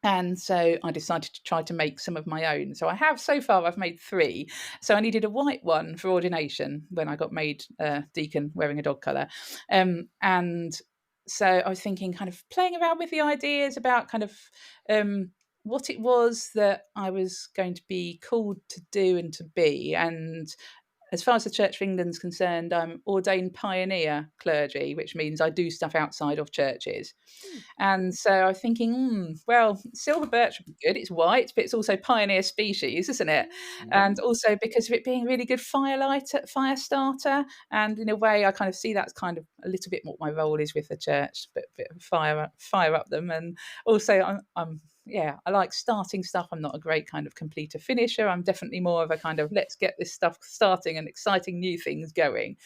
And so I decided to try to make some of my own. So I've made 3. So I needed a white one for ordination when I got made deacon wearing a dog colour. And so I was thinking, kind of playing around with the ideas about kind of what it was that I was going to be called to do and to be. And as far as the Church of England's concerned, I'm ordained pioneer clergy, which means I do stuff outside of churches. And so I was thinking, well, silver birch would be good. It's white, but it's also pioneer species, isn't it? And also because of it being a really good fire starter. And in a way, I kind of see that's kind of a little bit what my role is with the church, but a bit of fire up them. And also I like starting stuff. I'm not a great kind of completer finisher. I'm definitely more of a kind of let's get this stuff starting and exciting new things going.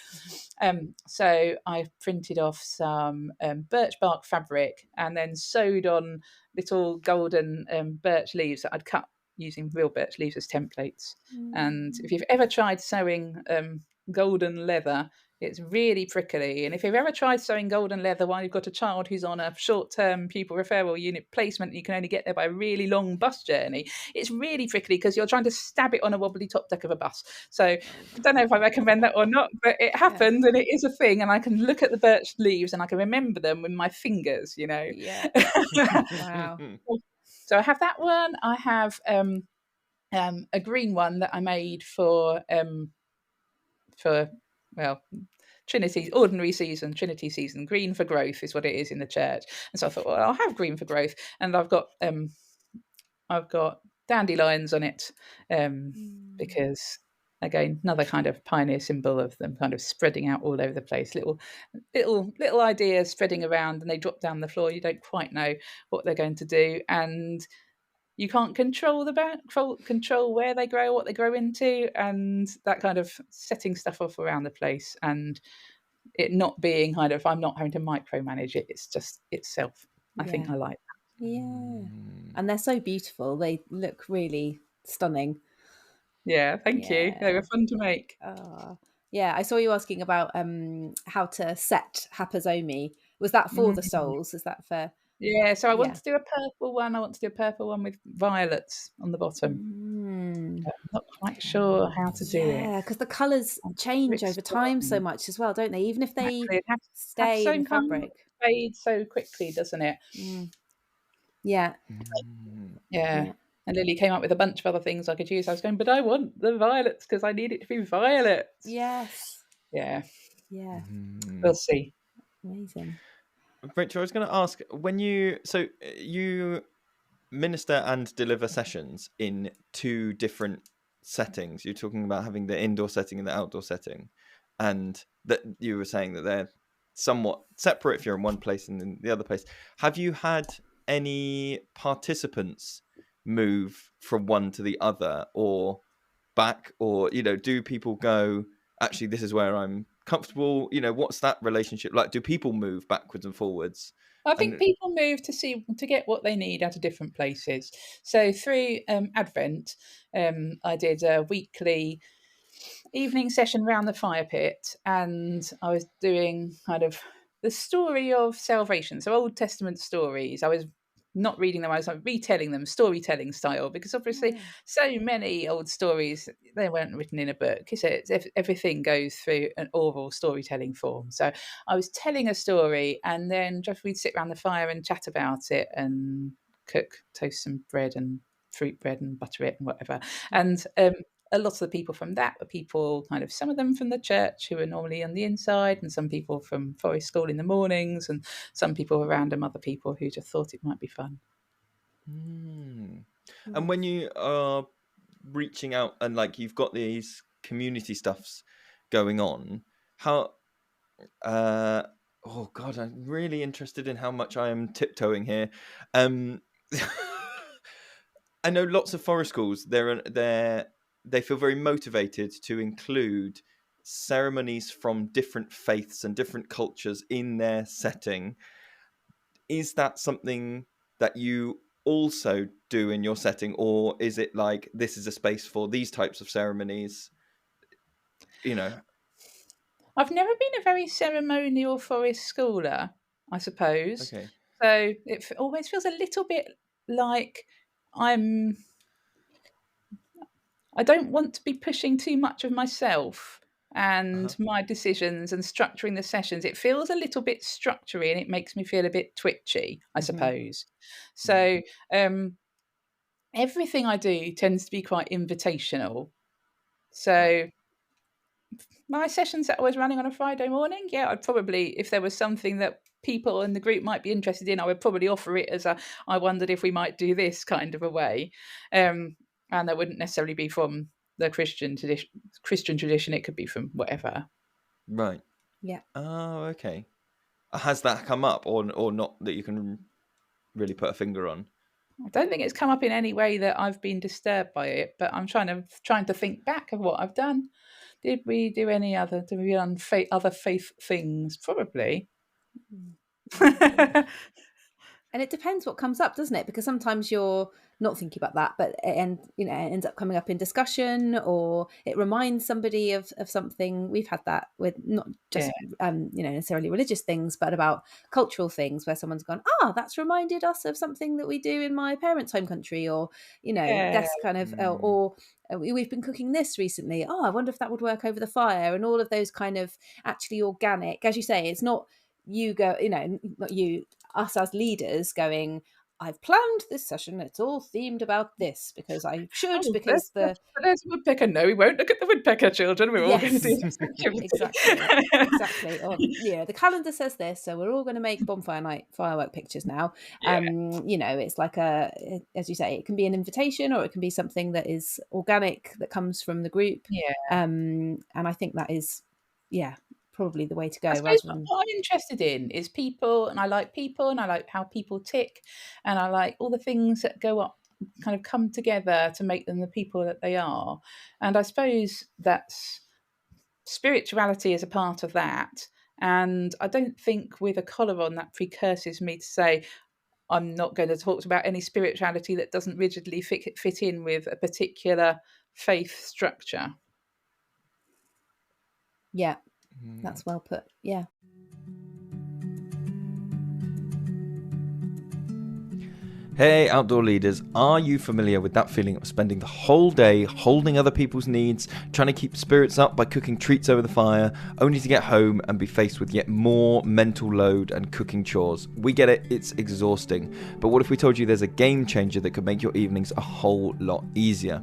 So I printed off some birch bark fabric and then sewed on little golden birch leaves that I'd cut using real birch leaves as templates. And if you've ever tried sewing golden leather, it's really prickly. And if you've ever tried sewing golden leather while you've got a child who's on a short-term pupil referral unit placement, you can only get there by a really long bus journey, it's really prickly because you're trying to stab it on a wobbly top deck of a bus. So I don't know if I recommend that or not, but it happened and it is a thing. And I can look at the birch leaves and I can remember them with my fingers, you know. Yeah. Wow. So I have that one. I have a green one that I made for Trinity, ordinary season, Trinity season. Green for growth is what it is in the church. And so I thought, well, I'll have green for growth. And I've got dandelions on it because, again, another kind of pioneer symbol of them kind of spreading out all over the place. Little ideas spreading around, and they drop down the floor. You don't quite know what they're going to do. And you can't control control where they grow, what they grow into, and that kind of setting stuff off around the place, and it not being kind of, I'm not having to micromanage it. It's just itself. I think I like that. Yeah. And they're so beautiful. They look really stunning. Yeah, thank you. They were fun to make. Yeah, I saw you asking about how to set Hapazomi. Was that for the souls? Is that for... Yeah, so I want to do a purple one. I want to do a purple one with violets on the bottom. I'm not quite sure how to do it. Yeah, because the colours change over time so much as well, don't they? Even if they stay in fabric. It fades so quickly, doesn't it? Yeah. Yeah. And Lily came up with a bunch of other things I could use. I was going, but I want the violets because I need it to be violet. Yes. Yeah. Yeah. We'll see. Amazing. Rachel, I was going to ask, when you minister and deliver sessions in 2 different settings. You're talking about having the indoor setting and the outdoor setting, and that you were saying that they're somewhat separate if you're in one place and in the other place. Have you had any participants move from one to the other or back, or do people go, actually this is where I'm comfortable? What's that relationship like? Do people move backwards and forwards? I think people move to get what they need out of different places. So through Advent, I did a weekly evening session around the fire pit, and I was doing kind of the story of salvation, so Old Testament stories. I was not reading them, I was retelling them, storytelling style, because obviously so many old stories, they weren't written in a book. Everything goes through an oral storytelling form. So I was telling a story, and then just we'd sit around the fire and chat about it and toast some bread and fruit bread and butter it and whatever. And a lot of the people from that were people, kind of some of them from the church who are normally on the inside, and some people from forest school in the mornings, and some people were random other people who just thought it might be fun. And when you are reaching out and you've got these community stuffs going on, how oh god, I'm really interested in how much I am tiptoeing here. I know lots of forest schools, they feel very motivated to include ceremonies from different faiths and different cultures in their setting. Is that something that you also do in your setting, or is it like this is a space for these types of ceremonies? I've never been a very ceremonial forest schooler, I suppose. Okay. So it always feels a little bit like I don't want to be pushing too much of myself and my decisions and structuring the sessions. It feels a little bit structury, and it makes me feel a bit twitchy, I suppose. So everything I do tends to be quite invitational. So my sessions that I was running on a Friday morning, I'd probably, if there was something that people in the group might be interested in, I would probably offer it as I wondered if we might do this kind of a way. And that wouldn't necessarily be from the Christian tradition. It could be from whatever. Right. Yeah. Oh, okay. Has that come up or not that you can really put a finger on? I don't think it's come up in any way that I've been disturbed by it, but I'm trying to think back of what I've done. Did we do any other? Did we do other faith things? Probably. And it depends what comes up, doesn't it? Because sometimes you're not thinking about that, but it ends up coming up in discussion, or it reminds somebody of something. We've had that with not just necessarily religious things, but about cultural things, where someone's gone, that's reminded us of something that we do in my parents' home country, or that's kind of or we've been cooking this recently. I wonder if that would work over the fire, and all of those kind of actually organic, as you say. It's not you go, not you, us as leaders going, I've planned this session, it's all themed about this because I should, because there's a woodpecker. No, we won't look at the woodpecker, children. We're all going to do this activity. Exactly. Or the calendar says this, so we're all going to make bonfire night firework pictures now. It's like as you say, it can be an invitation, or it can be something that is organic, that comes from the group. And I think that is probably the way to go. I suppose what I'm interested in is people, and I like people, and I like how people tick, and I like all the things that go up kind of come together to make them the people that they are. And I suppose that's spirituality is a part of that. And I don't think with a collar on that precurses me to say I'm not going to talk about any spirituality that doesn't rigidly fit in with a particular faith structure. Yeah, that's well put. Yeah. Hey, outdoor leaders, are you familiar with that feeling of spending the whole day holding other people's needs, trying to keep spirits up by cooking treats over the fire, only to get home and be faced with yet more mental load and cooking chores? We get it, it's exhausting. But what if we told you there's a game changer that could make your evenings a whole lot easier?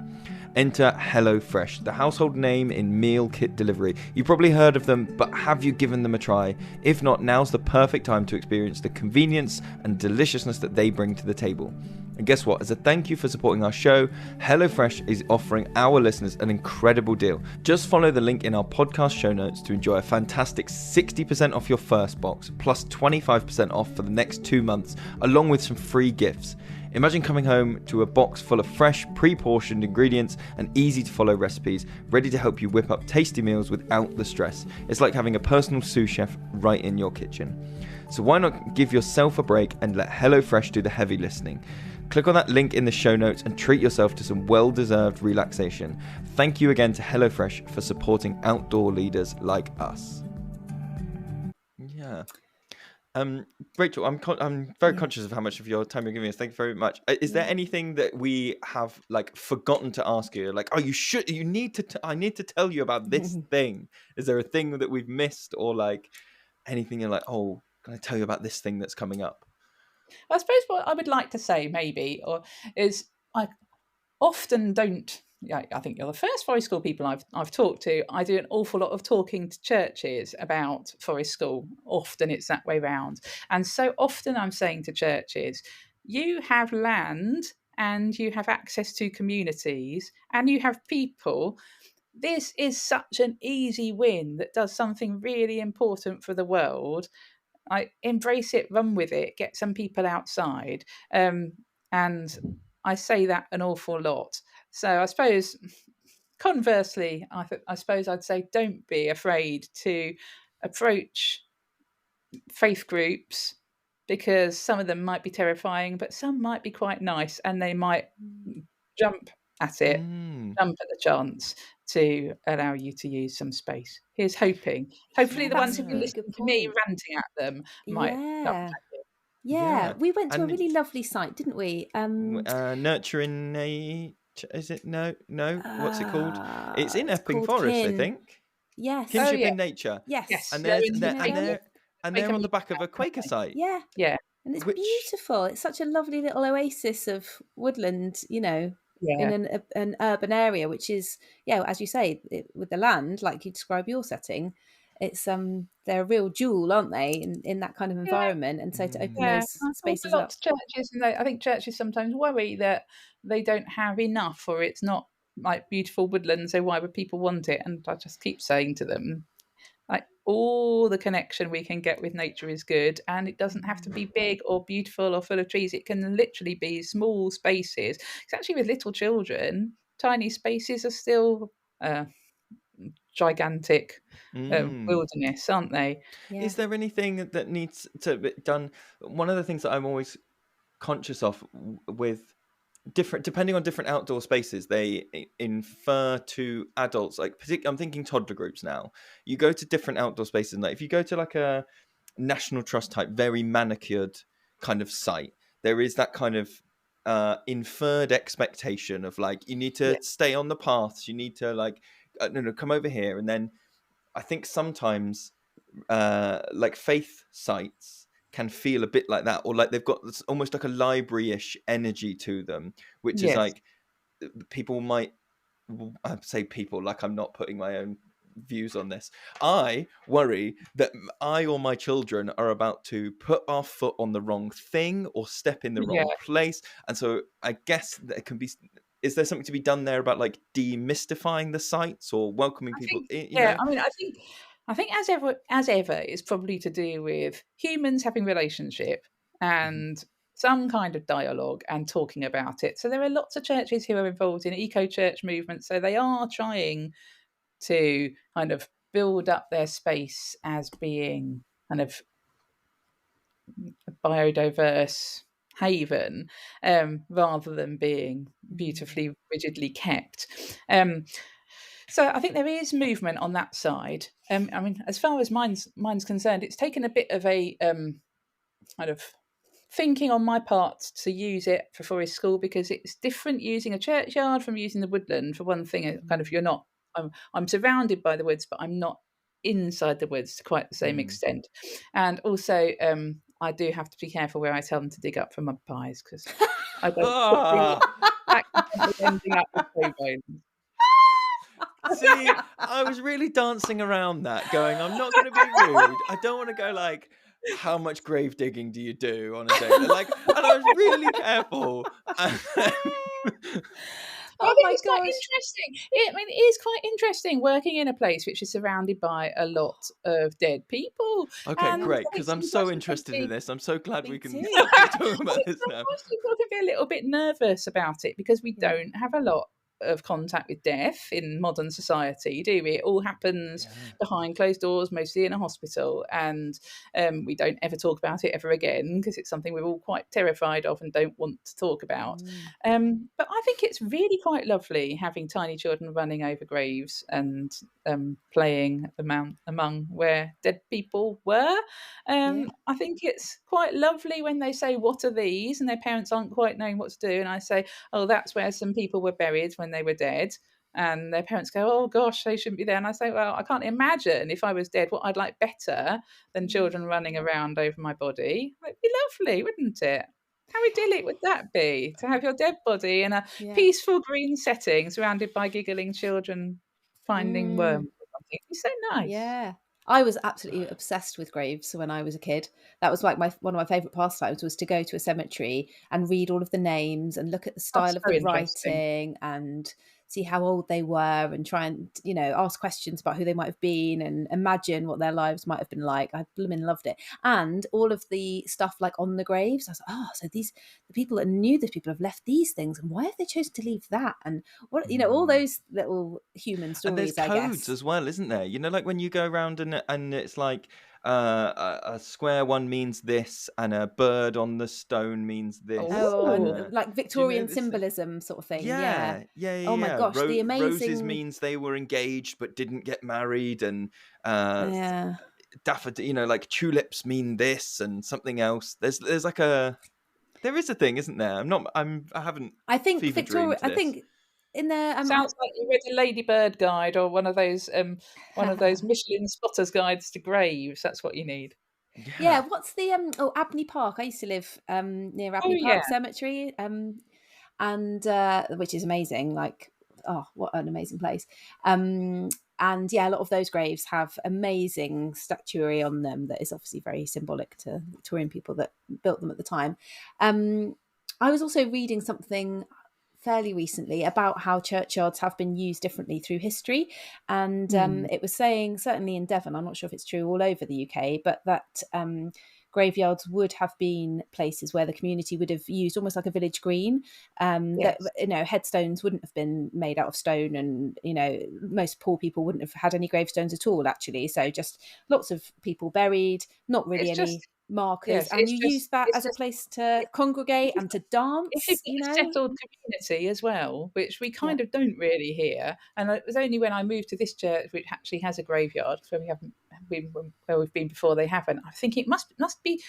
Enter HelloFresh, the household name in meal kit delivery. You've probably heard of them, but have you given them a try? If not, now's the perfect time to experience the convenience and deliciousness that they bring to the table. And guess what? As a thank you for supporting our show, HelloFresh is offering our listeners an incredible deal. Just follow the link in our podcast show notes to enjoy a fantastic 60% off your first box, plus 25% off for the next 2 months, along with some free gifts. Imagine coming home to a box full of fresh, pre-portioned ingredients and easy-to-follow recipes, ready to help you whip up tasty meals without the stress. It's like having a personal sous chef right in your kitchen. So why not give yourself a break and let HelloFresh do the heavy listening? Click on that link in the show notes and treat yourself to some well-deserved relaxation. Thank you again to HelloFresh for supporting outdoor leaders like us. Yeah. Rachel, I'm very conscious of how much of your time you're giving us. Thank you very much. Is there anything that we have like forgotten to ask you? Like, oh, you need to. I need to tell you about this thing. Is there a thing that we've missed, or like anything you're like, oh, can I tell you about this thing that's coming up? I suppose what I would like to say maybe, is I often don't. Yeah, I think you're the first forest school people I've talked to. I do an awful lot of talking to churches about forest school. Often it's that way round. And so often I'm saying to churches, you have land and you have access to communities and you have people. This is such an easy win that does something really important for the world. I embrace it, run with it, get some people outside. And I say that an awful lot. So I suppose, conversely, I suppose I'd say don't be afraid to approach faith groups, because some of them might be terrifying, but some might be quite nice, and they might jump at it, jump at the chance to allow you to use some space. Here's hoping. Hopefully the ones who can listen to me ranting at them might jump at it. Yeah, we went to a really lovely site, didn't we? Nurturing Nature. Is it? No. What's it called? It's in Epping Forest, Kin. I think. Yes. Kinship in Nature. Yes. And they're on the back of a Quaker site. Yeah. And it's beautiful. It's such a lovely little oasis of woodland, in an urban area, which is, as you say, with the land, like you describe your setting, it's they're a real jewel, aren't they, in that kind of environment? And so to open those spaces up. Churches, and I think churches sometimes worry that they don't have enough, or it's not like beautiful woodland, so why would people want it? And I just keep saying to them, like, all the connection we can get with nature is good, and it doesn't have to be big or beautiful or full of trees. It can literally be small spaces. It's actually with little children, tiny spaces are still gigantic wilderness, aren't they? Is there anything that needs to be done? One of the things that I'm always conscious of with depending on different outdoor spaces, they infer to adults, like I'm thinking toddler groups now. You go to different outdoor spaces, and like if you go to like a National Trust type, very manicured kind of site, there is that kind of inferred expectation of like, you need to stay on the paths, you need to like come over here. And then I think sometimes like faith sites can feel a bit like that, or like they've got almost like a library-ish energy to them, which is like people might, I say people like I'm not putting my own views on this. I worry that I or my children are about to put our foot on the wrong thing or step in the wrong place. And so I guess there can be, is there something to be done there about like demystifying the sites or welcoming people in? I mean, I think as ever, it's probably to do with humans having relationship and some kind of dialogue and talking about it. So there are lots of churches who are involved in eco-church movements. So they are trying to kind of build up their space as being kind of a biodiverse haven, rather than being beautifully rigidly kept. So I think there is movement on that side. I mean, as far as mine's concerned, it's taken a bit of a kind of thinking on my part to use it for forest school, because it's different using a churchyard from using the woodland. For one thing, kind of I'm surrounded by the woods, but I'm not inside the woods to quite the same extent. And also, I do have to be careful where I tell them to dig up for mud pies, because I don't accidentally ending up with toe bones. See, I was really dancing around that, going, I'm not going to be rude. I don't want to go like, how much grave digging do you do on a day? Like, and I was really careful. I think it's quite interesting. It is quite interesting working in a place which is surrounded by a lot of dead people. Okay, great, because I'm so interested in this. I'm so glad we can talk about this now. People can be a little bit nervous about it, because we don't have a lot of contact with death in modern society, do we? It all happens behind closed doors, mostly in a hospital, and we don't ever talk about it ever again, because it's something we're all quite terrified of and don't want to talk about. But I think it's really quite lovely having tiny children running over graves and playing among where dead people were. I think it's quite lovely when they say, what are these? And their parents aren't quite knowing what to do, and I say, oh, that's where some people were buried when they were dead. And their parents go, oh gosh, they shouldn't be there. And I say, well, I can't imagine if I was dead what I'd like better than children running around over my body. It'd be lovely, wouldn't it? How idyllic would that be, to have your dead body in a peaceful green setting surrounded by giggling children finding worms or something? It'd be so nice. Yeah. I was absolutely obsessed with graves when I was a kid. That was like one of my favourite pastimes, was to go to a cemetery and read all of the names and look at the style of the writing and see how old they were, and try and, ask questions about who they might have been and imagine what their lives might have been like. I blooming loved it. And all of the stuff like on the graves, I was like, so the people that knew these people have left these things, and why have they chosen to leave that? And what, all those little human stories. And there's codes as well, isn't there? Like when you go around and it's like, a square one means this, and a bird on the stone means this. Like Victorian symbolism sort of thing. Yeah. Oh my gosh, the amazing roses means they were engaged but didn't get married, and daffodil, like tulips mean this and something else. There's like there is a thing, isn't there? I think Victoria. I think in there, sounds like you read a Ladybird guide or one of those Michelin spotters guides to graves. That's what you need. Yeah. What's the Abney Park? I used to live near Abney Park Cemetery, and which is amazing. Like, what an amazing place. And a lot of those graves have amazing statuary on them that is obviously very symbolic to Victorian people that built them at the time. I was also reading something fairly recently about how churchyards have been used differently through history, and it was saying, certainly in Devon, I'm not sure if it's true all over the UK, but that graveyards would have been places where the community would have used almost like a village green. That, headstones wouldn't have been made out of stone, and most poor people wouldn't have had any gravestones at all, actually. So just lots of people buried, not really any markers, and you use that as a place to congregate and to dance. It's a settled community as well, which we kind of don't really hear. And it was only when I moved to this church, which actually has a graveyard, where we haven't been, where we've been before, they haven't. I think it must be,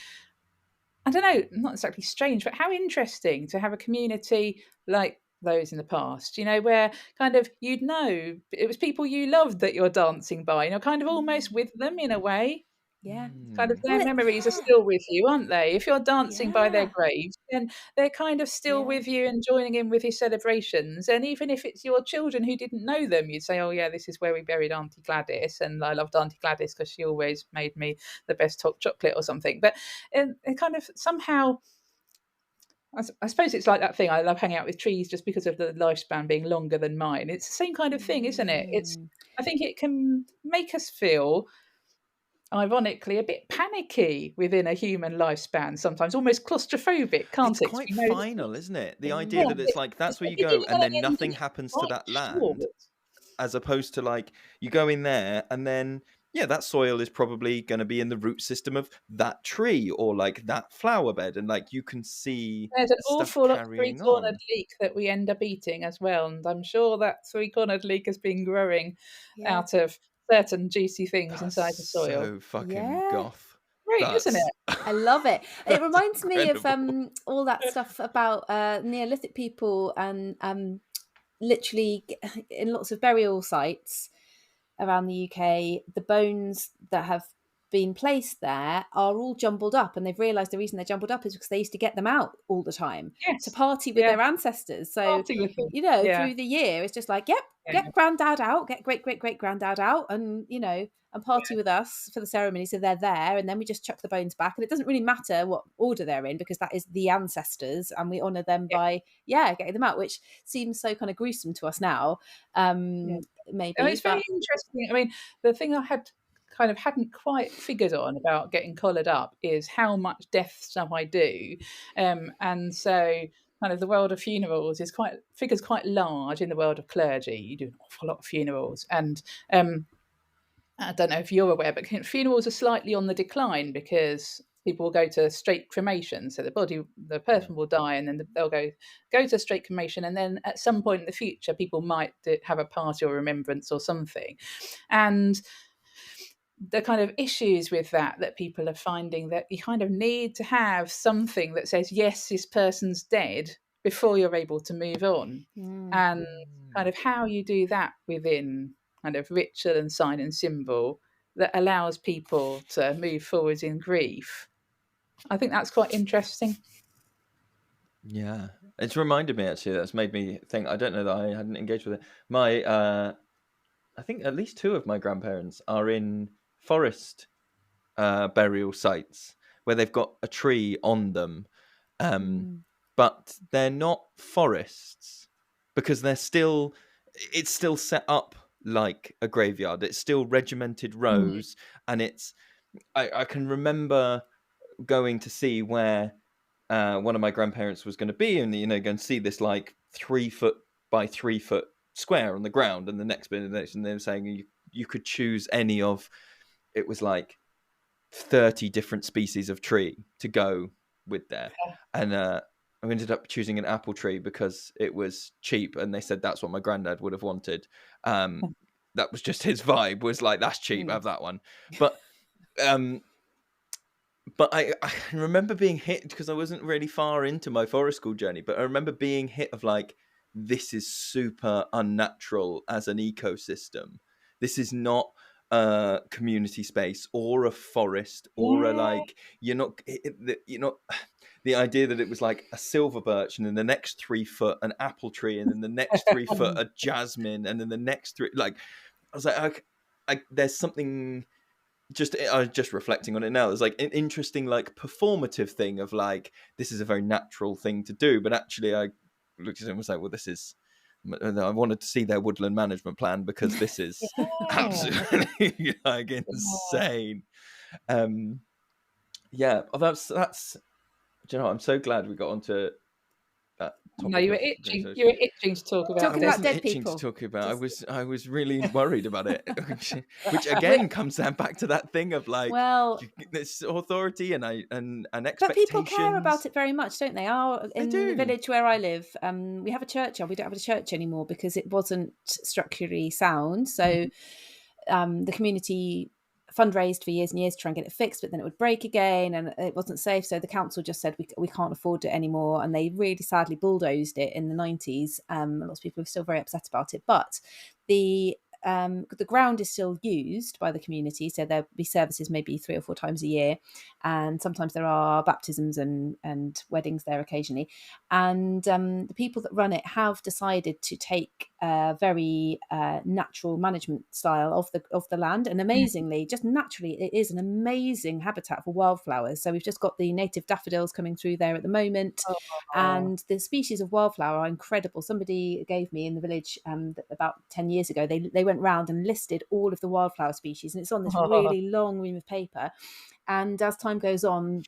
I don't know, not exactly strange, but how interesting to have a community like those in the past, where kind of it was people you loved that you're dancing by, kind of almost with them in a way. Yeah. Kind of their memories are still with you, aren't they? If you're dancing by their graves, then they're kind of still with you and joining in with your celebrations. And even if it's your children who didn't know them, you'd say, oh yeah, this is where we buried Auntie Gladys, and I loved Auntie Gladys because she always made me the best hot chocolate or something. But it kind of somehow, I suppose it's like that thing, I love hanging out with trees just because of the lifespan being longer than mine. It's the same kind of thing, isn't it? I think it can make us feel, ironically a bit panicky within a human lifespan, sometimes almost claustrophobic, can't it? It's quite final, isn't it? The idea that it's like that's where you go and then nothing happens to that land, as opposed to like you go in there and then that soil is probably going to be in the root system of that tree or like that flower bed, and like you can see there's an stuff awful lot of carrying three-cornered on. leek that we end up eating as well, and I'm sure that three-cornered leek has been growing out of certain juicy things inside the soil. So fucking goth. Great, isn't it? I love it. It reminds me of all that stuff stuff about Neolithic people and literally in lots of burial sites around the UK, the bones that have been placed there are all jumbled up, and they've realised the reason they're jumbled up is because they used to get them out all the time to party with their ancestors. So through the year, it's just like, get granddad out, get great granddad out, and and party with us for the ceremony. So they're there, and then we just chuck the bones back, and it doesn't really matter what order they're in because that is the ancestors, and we honour them by getting them out, which seems so kind of gruesome to us now. Maybe it's very interesting. I mean, the thing I hadn't quite figured on about getting collared up is how much death stuff I do, and so kind of the world of funerals figures quite large in the world of clergy. You do an awful lot of funerals, and I don't know if you're aware, but funerals are slightly on the decline because people will go to straight cremation. So the person will die, and then they'll go to straight cremation, and then at some point in the future, people might have a party or remembrance or something, and the kind of issues with that people are finding that you kind of need to have something that says, yes, this person's dead before you're able to move on. And kind of how you do that within kind of ritual and sign and symbol that allows people to move forwards in grief. I think that's quite interesting. Yeah, it's reminded me actually. That's made me think. I don't know that I hadn't engaged with it. My, I think at least two of my grandparents are in forest burial sites where they've got a tree on them, but they're not forests because it's still set up like a graveyard. It's still regimented rows, and I can remember going to see where one of my grandparents was going to be, and going to see this like 3 foot by 3 foot square on the ground, and the next bit, and they were saying you could choose any of, it was like 30 different species of tree to go with there, and I ended up choosing an apple tree because it was cheap, and they said that's what my granddad would have wanted. That was just his vibe, was like, that's cheap, have that one. But I remember being hit because I wasn't really far into my forest school journey, but I remember being hit of like, this is super unnatural as an ecosystem. This is not a community space or a forest or a like, you're not the idea that it was like a silver birch, and then the next 3 foot an apple tree, and then the next 3 foot a jasmine, and then the next 3, like, I was like, there's something. I was just reflecting on it now. There's like an interesting, like, performative thing of like, this is a very natural thing to do, but actually, I looked at it and was like, well, this is. I wanted to see their woodland management plan because this is absolutely like insane. That's. Do you know what? I'm so glad we got onto that topic. No, you were itching to talk about. Talking about dead people. To talk about. I was really worried about it, which again comes back to that thing of like, this authority and expectations. But people care about it very much, don't they? The village where I live, we have a churchyard. We don't have a church anymore because it wasn't structurally sound. So the community fundraised for years and years to try and get it fixed, but then it would break again and it wasn't safe. So the council just said we can't afford it anymore, and they really sadly bulldozed it in the 90s. Lots of people are still very upset about it, but the ground is still used by the community, so there'll be services maybe 3 or 4 times a year, and sometimes there are baptisms and weddings there occasionally, and the people that run it have decided to take very natural management style of the land, and amazingly, just naturally, it is an amazing habitat for wildflowers. So we've just got the native daffodils coming through there at the moment, and the species of wildflower are incredible. Somebody gave me in the village about 10 years ago. They went round and listed all of the wildflower species, and it's on this really long ream of paper. And as time goes on,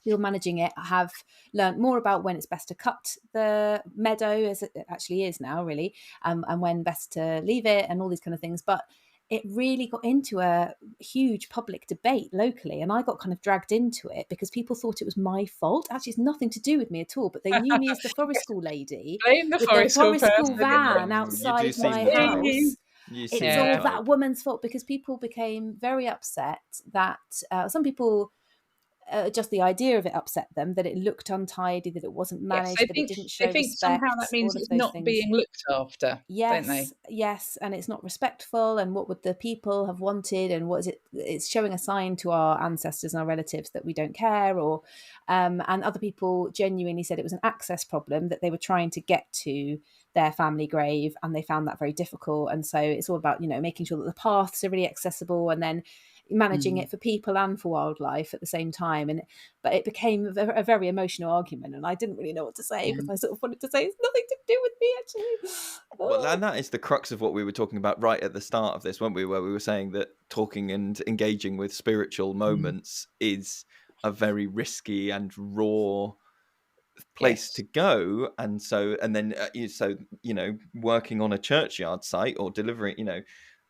people managing it have learned more about when it's best to cut the meadow, as it actually is now, really, and when best to leave it, and all these kind of things. But it really got into a huge public debate locally, and I got kind of dragged into it because people thought it was my fault. Actually, it's nothing to do with me at all, but they knew me as the forest school lady with the forest school van outside my house. It's all that woman's fault, because people became very upset that some people, just the idea of it upset them, that it looked untidy, that it wasn't managed, that it didn't show respect. They think somehow that means it's not being looked after, don't they? Yes, and it's not respectful, and what would the people have wanted, and what is it? It's showing a sign to our ancestors and our relatives that we don't care, or and other people genuinely said it was an access problem, that they were trying to get to their family grave and they found that very difficult. And so it's all about, making sure that the paths are really accessible, and then managing it for people and for wildlife at the same time. But it became a very emotional argument, and I didn't really know what to say, because I sort of wanted to say it's nothing to do with me, actually. Well, and that is the crux of what we were talking about right at the start of this, weren't we, where we were saying that talking and engaging with spiritual moments is a very risky and raw place to go. And then working on a churchyard site or delivering,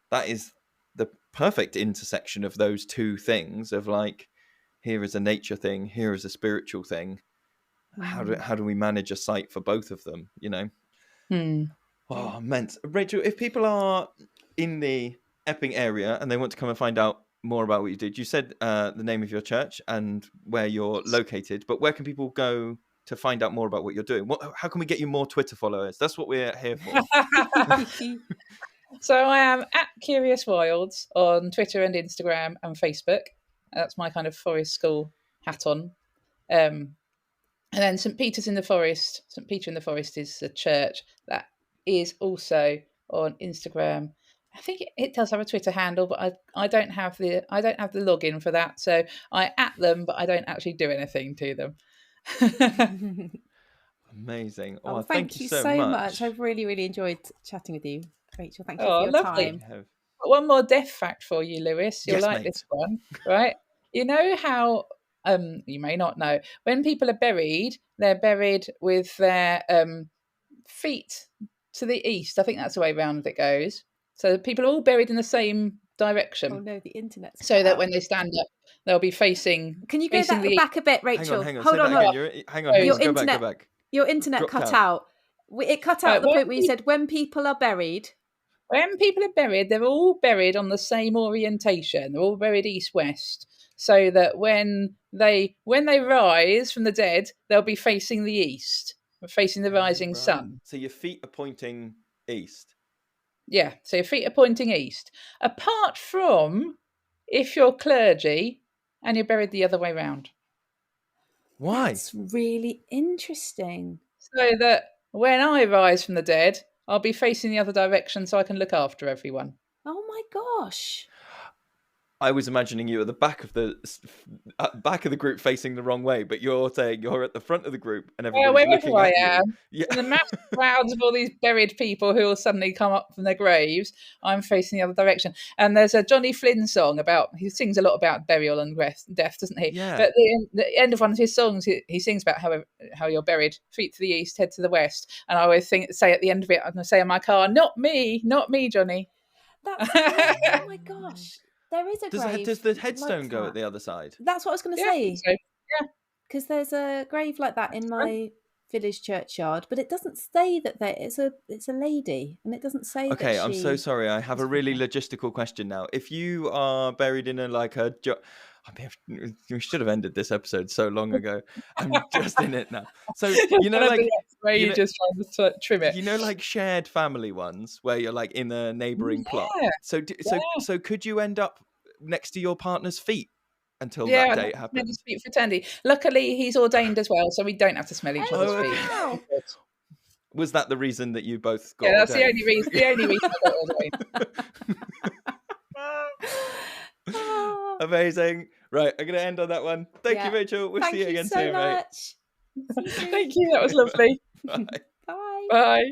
that is the perfect intersection of those two things, of like, here is a nature thing, here is a spiritual thing. How do we manage a site for both of them, Oh, immense. Rachel, if people are in the Epping area and they want to come and find out more about what you did, you said the name of your church and where you're located, but where can people go to find out more about what you're doing? How can we get you more Twitter followers? That's what we're here for. So I am at Curious Wilds on Twitter and Instagram and Facebook. That's my kind of forest school hat on. And then St. Peter in the Forest is a church that is also on Instagram. I think it does have a Twitter handle, but I don't have the login for that. So I at them, but I don't actually do anything to them. Amazing. Oh, thank you so much. I've really, really enjoyed chatting with you, Rachel. Thank you for your lovely time. One more death fact for you, Lewis. You'll like mate. this one, right? You know how you may not know, when people are buried, they're buried with their feet to the east. I think that's the way round it goes. So people are all buried in the same direction. Oh no, the internet's so that when they stand up, they'll be facing. Can you go back a bit, Rachel? Hang on. Hold on. Hang on. Your go internet, back. Your internet cut out. It cut out the point where you said when people are buried. When people are buried, they're all buried on the same orientation. They're all buried east-west, so that when they rise from the dead, they'll be facing the east, facing the rising sun. So your feet are pointing east. Yeah, so your feet are pointing east. Apart from if you're clergy and you're buried the other way round. Why? That's really interesting. So that when I rise from the dead, I'll be facing the other direction so I can look after everyone. Oh my gosh. I was imagining you at the back of the group facing the wrong way, but you're saying you're at the front of the group and everybody's looking at you. I am. Yeah. In the massive crowds of all these buried people who will suddenly come up from their graves, I'm facing the other direction. And there's a Johnny Flynn song he sings a lot about burial and death, doesn't he? Yeah. But the end of one of his songs, he sings about how you're buried, feet to the east, head to the west. And I always say at the end of it, I'm going to say in my car, not me, Johnny. Oh my gosh. There is a grave. Does the headstone go at the other side? That's what I was going to say. So, yeah. Because there's a grave like that in my village churchyard, but it doesn't say that it's a lady, and it doesn't say. Okay, I'm so sorry. I have a really logistical question now. If you are buried in we should have ended this episode so long ago. I'm just in it now. So where you just trying to trim it. Like shared family ones where you're like in a neighbouring plot. So could you end up next to your partner's feet until that date happens? His feet for Tandy. Luckily, he's ordained as well, so we don't have to smell each other's feet. Was that the reason that you both got that's ordained? The only reason I got ordained. Amazing. Right, I'm going to end on that one. Thank you, Rachel. We'll see you again soon, mate. Thank you. That was lovely. Bye. Bye. Bye.